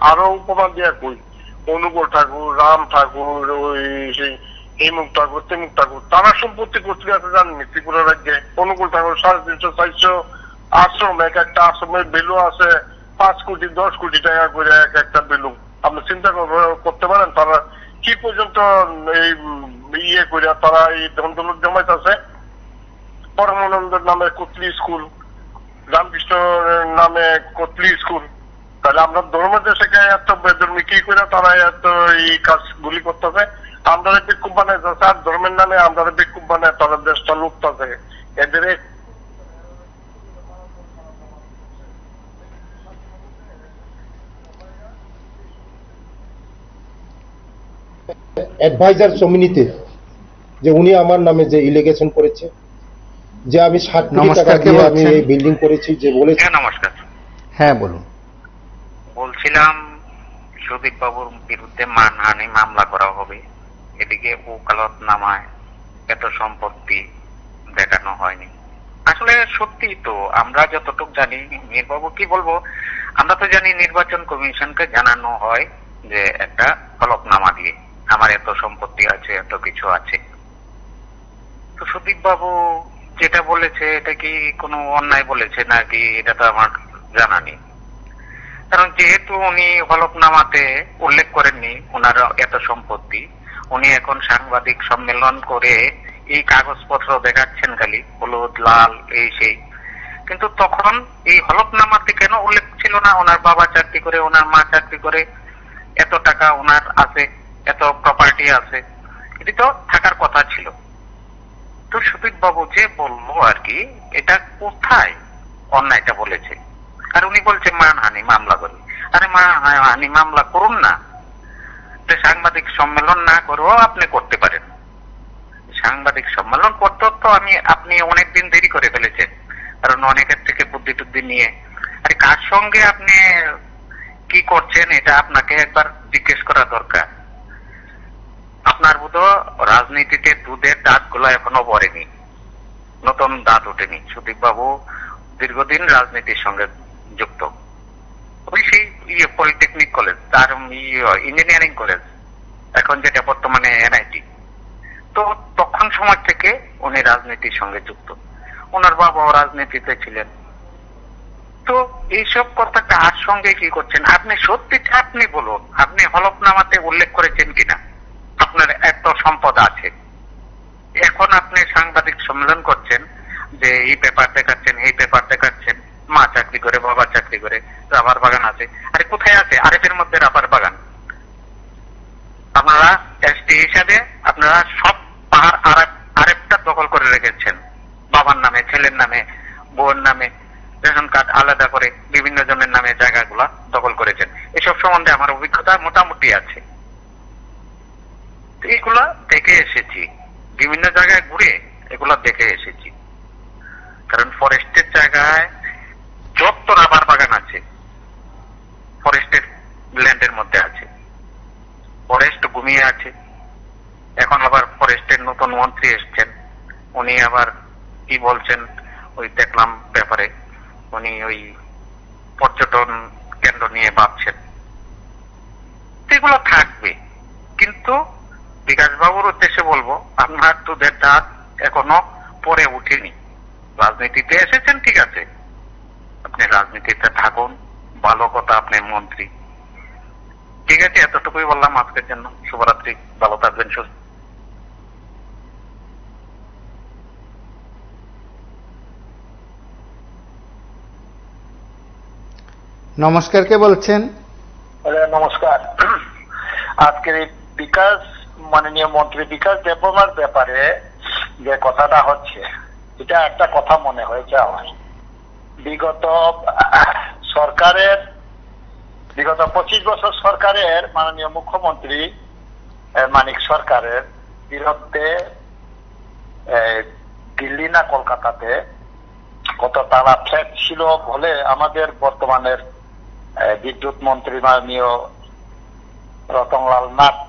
আরো উপমা দিয়া কই, অনুকূল ঠাকুর, রাম ঠাকুর, ওই হেমুক ঠাকুর, তেমুক ঠাকুর, তারা সম্পত্তি কোথায় আছে জানেননি? ত্রিপুরা রাজ্যে অনুকূল ঠাকুর 350-400 আশ্রম, এক একটা আশ্রমের ভ্যালু আছে 5 কোটি 10 কোটি টাকা করে এক একটা ভ্যালু। আপনি চিন্তা করতে পারেন তারা কি পর্যন্ত এই ইয়ে করে তারা এই ধন দৌলত জমাইত আছে। পরমানন্দের নামে কোতলি স্কুল, রামকৃষ্ণের নামে কোতলি স্কুল। তাহলে আমরা ধর্মের দেশে এত বেধর্মী কি করে তারা এত এই কাজগুলি করতেছে? আমরা বিক্ষোভ বানায় যাচ্ছে, আর ধর্মের নামে আমরা বিক্ষোভ বানায় তারা দেশটা লুটতেছে। এদের অ্যাডভাইজার সমিতিতে যে উনি আমার নামে যে ইলিগেশন করেছে, যে আমি 60 কোটি টাকা দিয়ে আমি এই বিল্ডিং করেছি, যে বলেছে। নমস্কার। হ্যাঁ বলুন। বলছিলাম সুদীপ বাবুর বিরুদ্ধে মানহানি মামলা করা হবে, এদিকে ওকালতনামায় এত সম্পত্তি দেখানো হয়নি। আসলে সত্যি তো আমরা যতটুকু জানি, বাবু কি বলবো, আমরা তো জানি নির্বাচন কমিশনকে জানানো হয় যে একটা হলফনামা দিয়ে আমার এত সম্পত্তি আছে, এত কিছু আছে। তো সুদীপ বাবু যেটা বলেছে এটা কি কোনো অন্যায় বলেছে নাকি, এটা তো আমার জানা নেই। কারণ যেহেতু উনি হলফনামাতে উল্লেখ করেননি ওনার এত সম্পত্তি, উনি এখন সাংবাদিক সম্মেলন করে এই কাগজপত্র দেখাচ্ছেন খালি হলুদ লাল এই সেই। কিন্তু তখন এই হলফনামাতে কেন উল্লেখ ছিল না ওনার বাবা চাকরি করে, ওনার মা চাকরি করে, এত টাকা ওনার আছে, এত প্রপার্টি আছে, এটি তো থাকার কথা ছিল। তো সুদীপ বাবু যে বললো আর কি, এটা কোথায় অন্যায়টা বলেছে? আর উনি বলছে মানহানি মামলা করি। আরে মানহানি মামলা করুন না, সাংবাদিক সম্মেলন না করেও আপনি করতে পারেন। সাংবাদিক সম্মেলন করতে তো আপনি অনেকদিন দেরি করে ফেলেছেন, কারণ অনেকের থেকে বুদ্ধি টুদ্ধি নিয়ে। আরে কার সঙ্গে আপনি কি করছেন এটা আপনাকে একবার জিজ্ঞেস করা দরকার। আপনার বোধহয় রাজনীতিতে দুধের দাঁত গুলো এখনো পড়েনি, নতুন দাঁত ওঠেনি। সুদীপ বাবু দীর্ঘদিন রাজনীতির সঙ্গে যুক্ত, ওই সেই পলিটেকনিক কলেজ, তার ইঞ্জিনিয়ারিং কলেজ, এখন যেটা বর্তমানে NIT। তো তখন সময় থেকে উনি রাজনীতির সঙ্গে যুক্ত, ওনার বাবাও রাজনীতিতে ছিলেন। তো এইসব কথা কার সঙ্গে কি করছেন আপনি? সত্যিটা আপনি বলুন, আপনি হলফনামাতে উল্লেখ করেছেন কিনা আপনার এত সম্পদ আছে? এখন আপনি সাংবাদিক সম্মেলন করছেন যে এই পেপার দেখাচ্ছেন, এই পেপার দেখাচ্ছেন, মা চাকরি করে, বাবা চাকরি করে, রাবার বাগান আছে। আরে কোথায় আছে? আরেফের মধ্যে রাবার বাগান। আপনারা এসটি হিসাবে আপনারা সব পাহাড় আরেকটা দখল করে রেখেছেন, বাবার নামে, ছেলের নামে, বউয়ের নামে, রেশন কার্ড আলাদা করে বিভিন্ন জনের নামে জায়গাগুলা দখল করেছেন। এসব সম্বন্ধে আমার অভিজ্ঞতা মোটামুটি আছে। এইগুলা দেখে এসেছি, বিভিন্ন জায়গায় ঘুরে এগুলা দেখে এসেছি। কারণ ফরেস্টের জায়গায় যত রাবার বাগান আছে ফরেস্টের ল্যান্ডের মধ্যে আছে, ফরেস্ট ঘুমিয়ে আছে। এখন আবার ফরেস্টের নতুন মন্ত্রী এসছেন, উনি আবার কি বলছেন ওই দেখলাম ব্যাপারে, উনি ওই পর্যটন কেন্দ্র নিয়ে ভাবছেন। এগুলো থাকবে, কিন্তু বিকাশ বাবুর উদ্দেশ্যে বলবো, আপনার দুধের দাঁত এখনো পরে উঠেনি। রাজনীতিতে এসেছেন ঠিক আছে, আপনি রাজনীতিতে থাকুন, ভালো কথা, আপনি মন্ত্রী, ঠিক আছে। এতটুকুই বললাম আজকের জন্য। শুভরাত্রি, ভালো থাকবেন, সুস্থ। নমস্কার, কে বলছেন? নমস্কার। আজকের এই বিকাশ মাননীয় মন্ত্রী বিকাশ দেববর্মার ব্যাপারে যে কথাটা হচ্ছে, এটা একটা কথা মনে হয়েছে আমার। বিগত 25 বছর সরকারের মাননীয় মুখ্যমন্ত্রী মানিক সরকারের বিরুদ্ধে দিল্লি না কলকাতাতে কত তারা ফ্ল্যাট ছিল বলে আমাদের বর্তমানের বিদ্যুৎ মন্ত্রী মাননীয় রতনলাল নাথ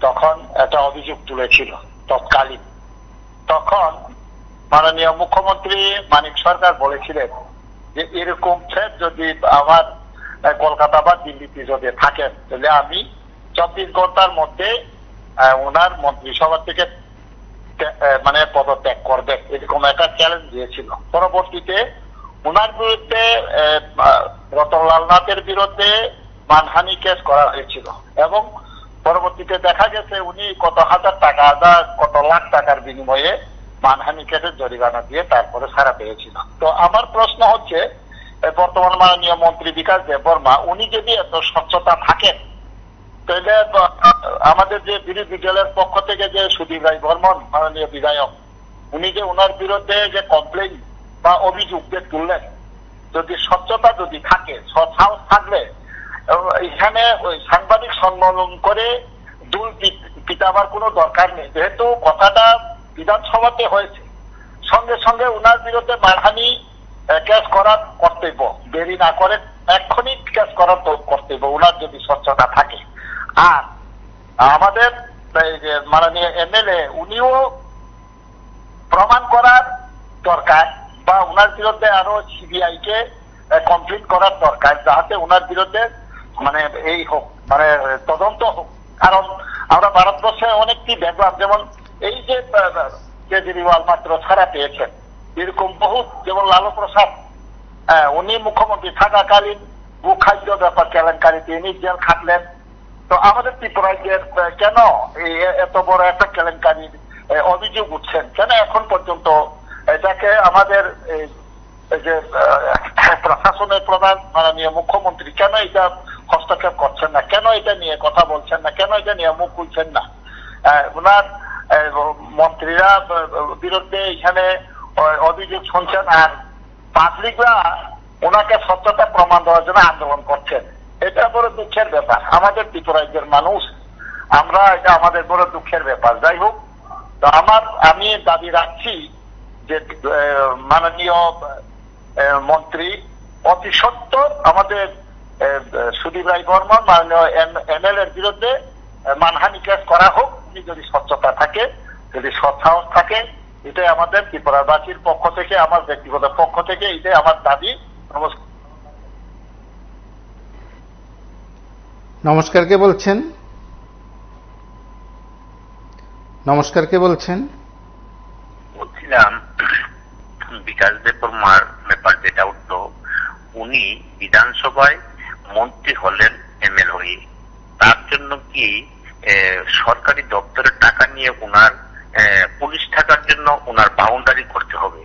তখন একটা অভিযোগ তুলেছিল তৎকালীন। তখন মাননীয় মুখ্যমন্ত্রী মানিক সরকার বলেছিলেন যে এরকম ফ্ল্যাট যদি আমার কলকাতা বা দিল্লিতে যদি থাকেন তাহলে আমি 24 ঘন্টার মধ্যে ওনার মন্ত্রিসভা থেকে মানে পদত্যাগ করবে, এরকম একটা চ্যালেঞ্জ দিয়েছিল। পরবর্তীতে ওনার বিরুদ্ধে রতনলাল নাথের বিরুদ্ধে মানহানি কেস করা হয়েছিল এবং পরবর্তীতে দেখা গেছে উনি কত হাজার টাকা কত লাখ টাকার বিনিময়ে মানহানি কেসের জরিমানা দিয়ে তারপরে ছাড়া পেয়েছিল। তো আমার প্রশ্ন হচ্ছে, বর্তমান মাননীয় মন্ত্রী বিকাশ দেববর্মা উনি যদি এত স্বচ্ছতা থাকেন তাহলে আমাদের যে বিরোধী দলের পক্ষ থেকে যে সুধীর রায় বর্মন মাননীয় বিধায়ক, উনি যে ওনার বিরুদ্ধে যে কমপ্লেন বা অভিযোগ যে তুললেন, যদি স্বচ্ছতা যদি থাকে, সাহস থাকলে এখানে ওই সাংবাদিক সম্মেলন করে দুল পিটাবার কোনো দরকার নেই। যেহেতু কথাটা বিধানসভাতে হয়েছে, সঙ্গে সঙ্গে ওনার বিরুদ্ধে মানহানি কেস করার কর্তব্য, দেরি না করে এক্ষুনি কেস করার কর্তব্য ওনার যদি স্বচ্ছতা থাকে। আর আমাদের মাননীয় এমএলএ উনিও প্রমাণ করার দরকার বা ওনার বিরুদ্ধে আরো সিবিআই কে কমপ্লেন করার দরকার, যাহাতে ওনার বিরুদ্ধে মানে এই হোক, মানে তদন্ত হোক। কারণ আমরা ভারতবর্ষে অনেকটি দেখলাম, যেমন এই যে কেজরিওয়াল মাত্র ছাড়া পেয়েছেন, এরকম বহুত, যেমন লালু প্রসাদ উনি মুখ্যমন্ত্রী থাকাকালীন ভূখাদ্য ব্যাপার কেলেঙ্কারিতে ইনি জেল খাটলেন। তো আমাদের ত্রিপুরাজ্যের কেন এত বড় একটা কেলেঙ্কারির অভিযোগ উঠছেন, কেন এখন পর্যন্ত এটাকে আমাদের যে প্রশাসনের প্রধান মাননীয় মুখ্যমন্ত্রী কেন এটা হস্তক্ষেপ করছেন না, কেন এটা নিয়ে কথা বলছেন না, কেন এটা নিয়ে মুখ খুলছেন না? ওনার মন্ত্রীরা বিরুদ্ধে এখানে অভিযোগ শুনছেন আর পাবলিকরা ওনাকে সত্যতা প্রমাণ দেওয়ার জন্য আন্দোলন করছেন। এটা বড় দুঃখের ব্যাপার। আমাদের ত্রিপুরাজ্যের মানুষ আমরা, এটা আমাদের বড় দুঃখের ব্যাপার। যাই হোক, তো আমি দাবি রাখছি যে মাননীয় মন্ত্রী অতি সত্বর আমাদের সুদীপ রায় বর্মন মাননীয় এমএলএর বিরুদ্ধে মানহানি কেস করা হোক। উনি যদি স্বচ্ছতা থাকে, যদি সৎসাহস থাকে, এটাই আমাদের ত্রিপুরাবাসীর পক্ষ থেকে, আমার ব্যক্তিগত পক্ষ থেকে এটাই আমার দাবি। নমস্কার, কে বলছেন? নমস্কার, কে বলছেন? বলছিলাম বিকাশ দেববর্মার ব্যাপার যেটা উঠলো, উনি বিধানসভায় মন্ত্রী হলেন এমএল হয়ে, তার জন্য কি সরকারি দপ্তরের টাকা নিয়ে উনার পুলিশ থাকার জন্য উনার বাউন্ডারি করতে হবে?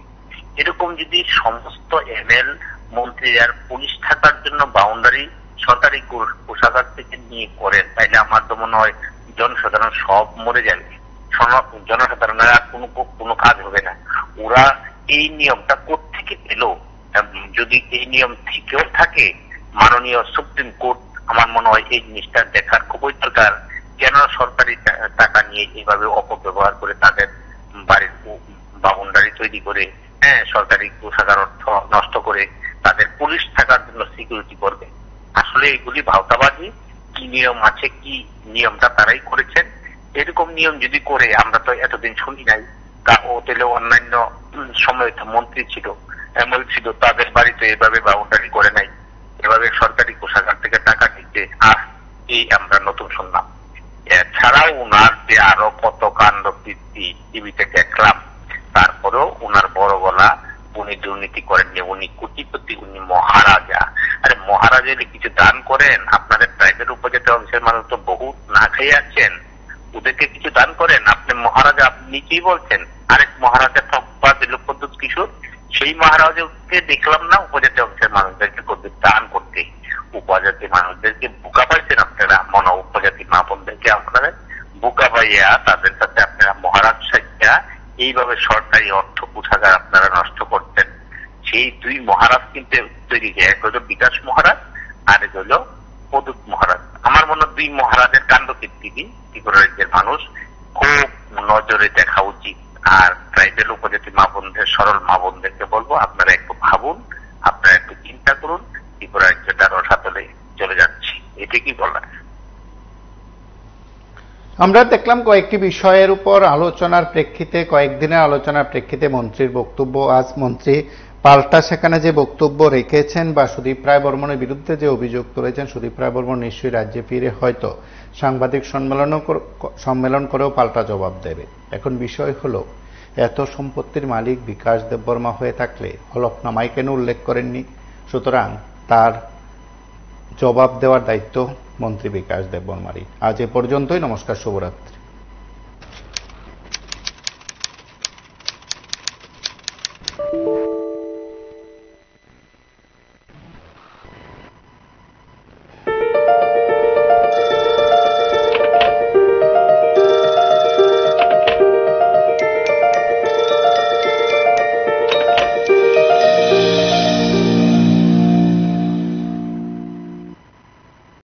এরকম যদি সমস্ত এমএল মন্ত্রী আর পুলিশ থাকার জন্য বাউন্ডারি সরকারি কোষাগার থেকে নিয়ে করেন, তাইলে আমার তো মনে হয় জনসাধারণ সব মরে যাবে, জনসাধারণের আর কোনো কাজ হবে না। ওরা এই নিয়মটা কোত্থেকে পেল? যদি এই নিয়ম থেকেও থাকে, মাননীয় সুপ্রিম কোর্ট আমার মনে হয় এই জিনিসটা দেখার খুবই দরকার। কেন সরকারি টাকা নিয়ে এইভাবে অপব্যবহার করে তাদের বাড়ির বাউন্ডারি তৈরি করে, সরকারি কোষাগার অর্থ নষ্ট করে তাদের পুলিশ থাকার জন্য সিকিউরিটি করবে। আসলে এগুলি ভাওতাবাজি। কি নিয়ম আছে, কি নিয়মটা তারাই করেছেন। এরকম নিয়ম যদি করে, আমরা তো এতদিন শুনি নাই। হোটেলে অন্যান্য সময় মন্ত্রী ছিল, এমএল ছিল, তাদের বাড়িতে এভাবে বাউন্ডারি করে নাই, এভাবে সরকারি কোষাগার থেকে টাকা নিতে আর এই আমরা নতুন শুনলাম। এছাড়াও উনার যে আরো কত কাণ্ড কীর্তি টিভিতে দেখলাম, তারপরেও উনার বড় গলা, উনি দুর্নীতি করেননি, উনি কোটিপতি, উনি মহারাজা। আরে মহারাজা কিছু দান করেন? আপনাদের ট্রাইবের উপজাতি অংশের মানুষ তো বহুত না খেয়ে আছেন, ওদেরকে কিছু দান করেন। আপনি মহারাজা, আপনি নিজেই বলছেন। আরেক মহারাজা তব্বা দিল প্রদ্যুৎ কিশোর, সেই মহারাজাকে দেখলাম না উপজাতি অংশের মানুষদেরকে দান করতে। উপজাতি মানুষদেরকে বোকা পাইছেন আপনারা, মনো উপজাতি মা বোনদেরকে আপনারা বোকা পাইয়া তাদের সাথে আপনারা মহারাজ সাইয়া এইভাবে সরকারি অর্থ কোষাগার আপনারা নষ্ট করতেন। সেই দুই মহারাজ কিন্তু তৈরি, এক হলো বিকাশ মহারাজ, আরেক হলো প্রদ্যুৎ মহারাজ। আমার মনে হয় দুই মহারাজের কাণ্ড কীর্তি ত্রিপুরা রাজ্যের মানুষ খুব নজরে দেখা উচিত। আর ট্রাইবেল উপজাতি মা বোনদের, সরল মা বোনদেরকে বলবো, আপনারা একটু ভাবুন, আপনারা একটু চিন্তা করুন, ত্রিপুরা রাজ্যটা রসাতলে চলে যাচ্ছে। এটা কি বলার? আমরা দেখলাম কয়েকটি বিষয়ের উপর আলোচনার প্রেক্ষিতে, কয়েকদিনের আলোচনার প্রেক্ষিতে মন্ত্রীর বক্তব্য। আজ মন্ত্রী পাল্টা সেখানে যে বক্তব্য রেখেছেন বা সুদীপ রায় বর্মনের বিরুদ্ধে যে অভিযোগ তুলেছেন, সুদীপ রায় বর্মন নিশ্চয়ই রাজ্যে ফিরে হয়তো সাংবাদিক সম্মেলন করেও পাল্টা জবাব দেবে। এখন বিষয় হলো, এত সম্পত্তির মালিক বিকাশ দেববর্মা হয়ে থাকলে হলফনামায় কেন উল্লেখ করেননি? সুতরাং তার জবাব দেওয়ার দায়িত্ব মন্ত্রী বিকাশ দেববর্মারই। আজ এ পর্যন্তই। নমস্কার, শুভরাত্রি।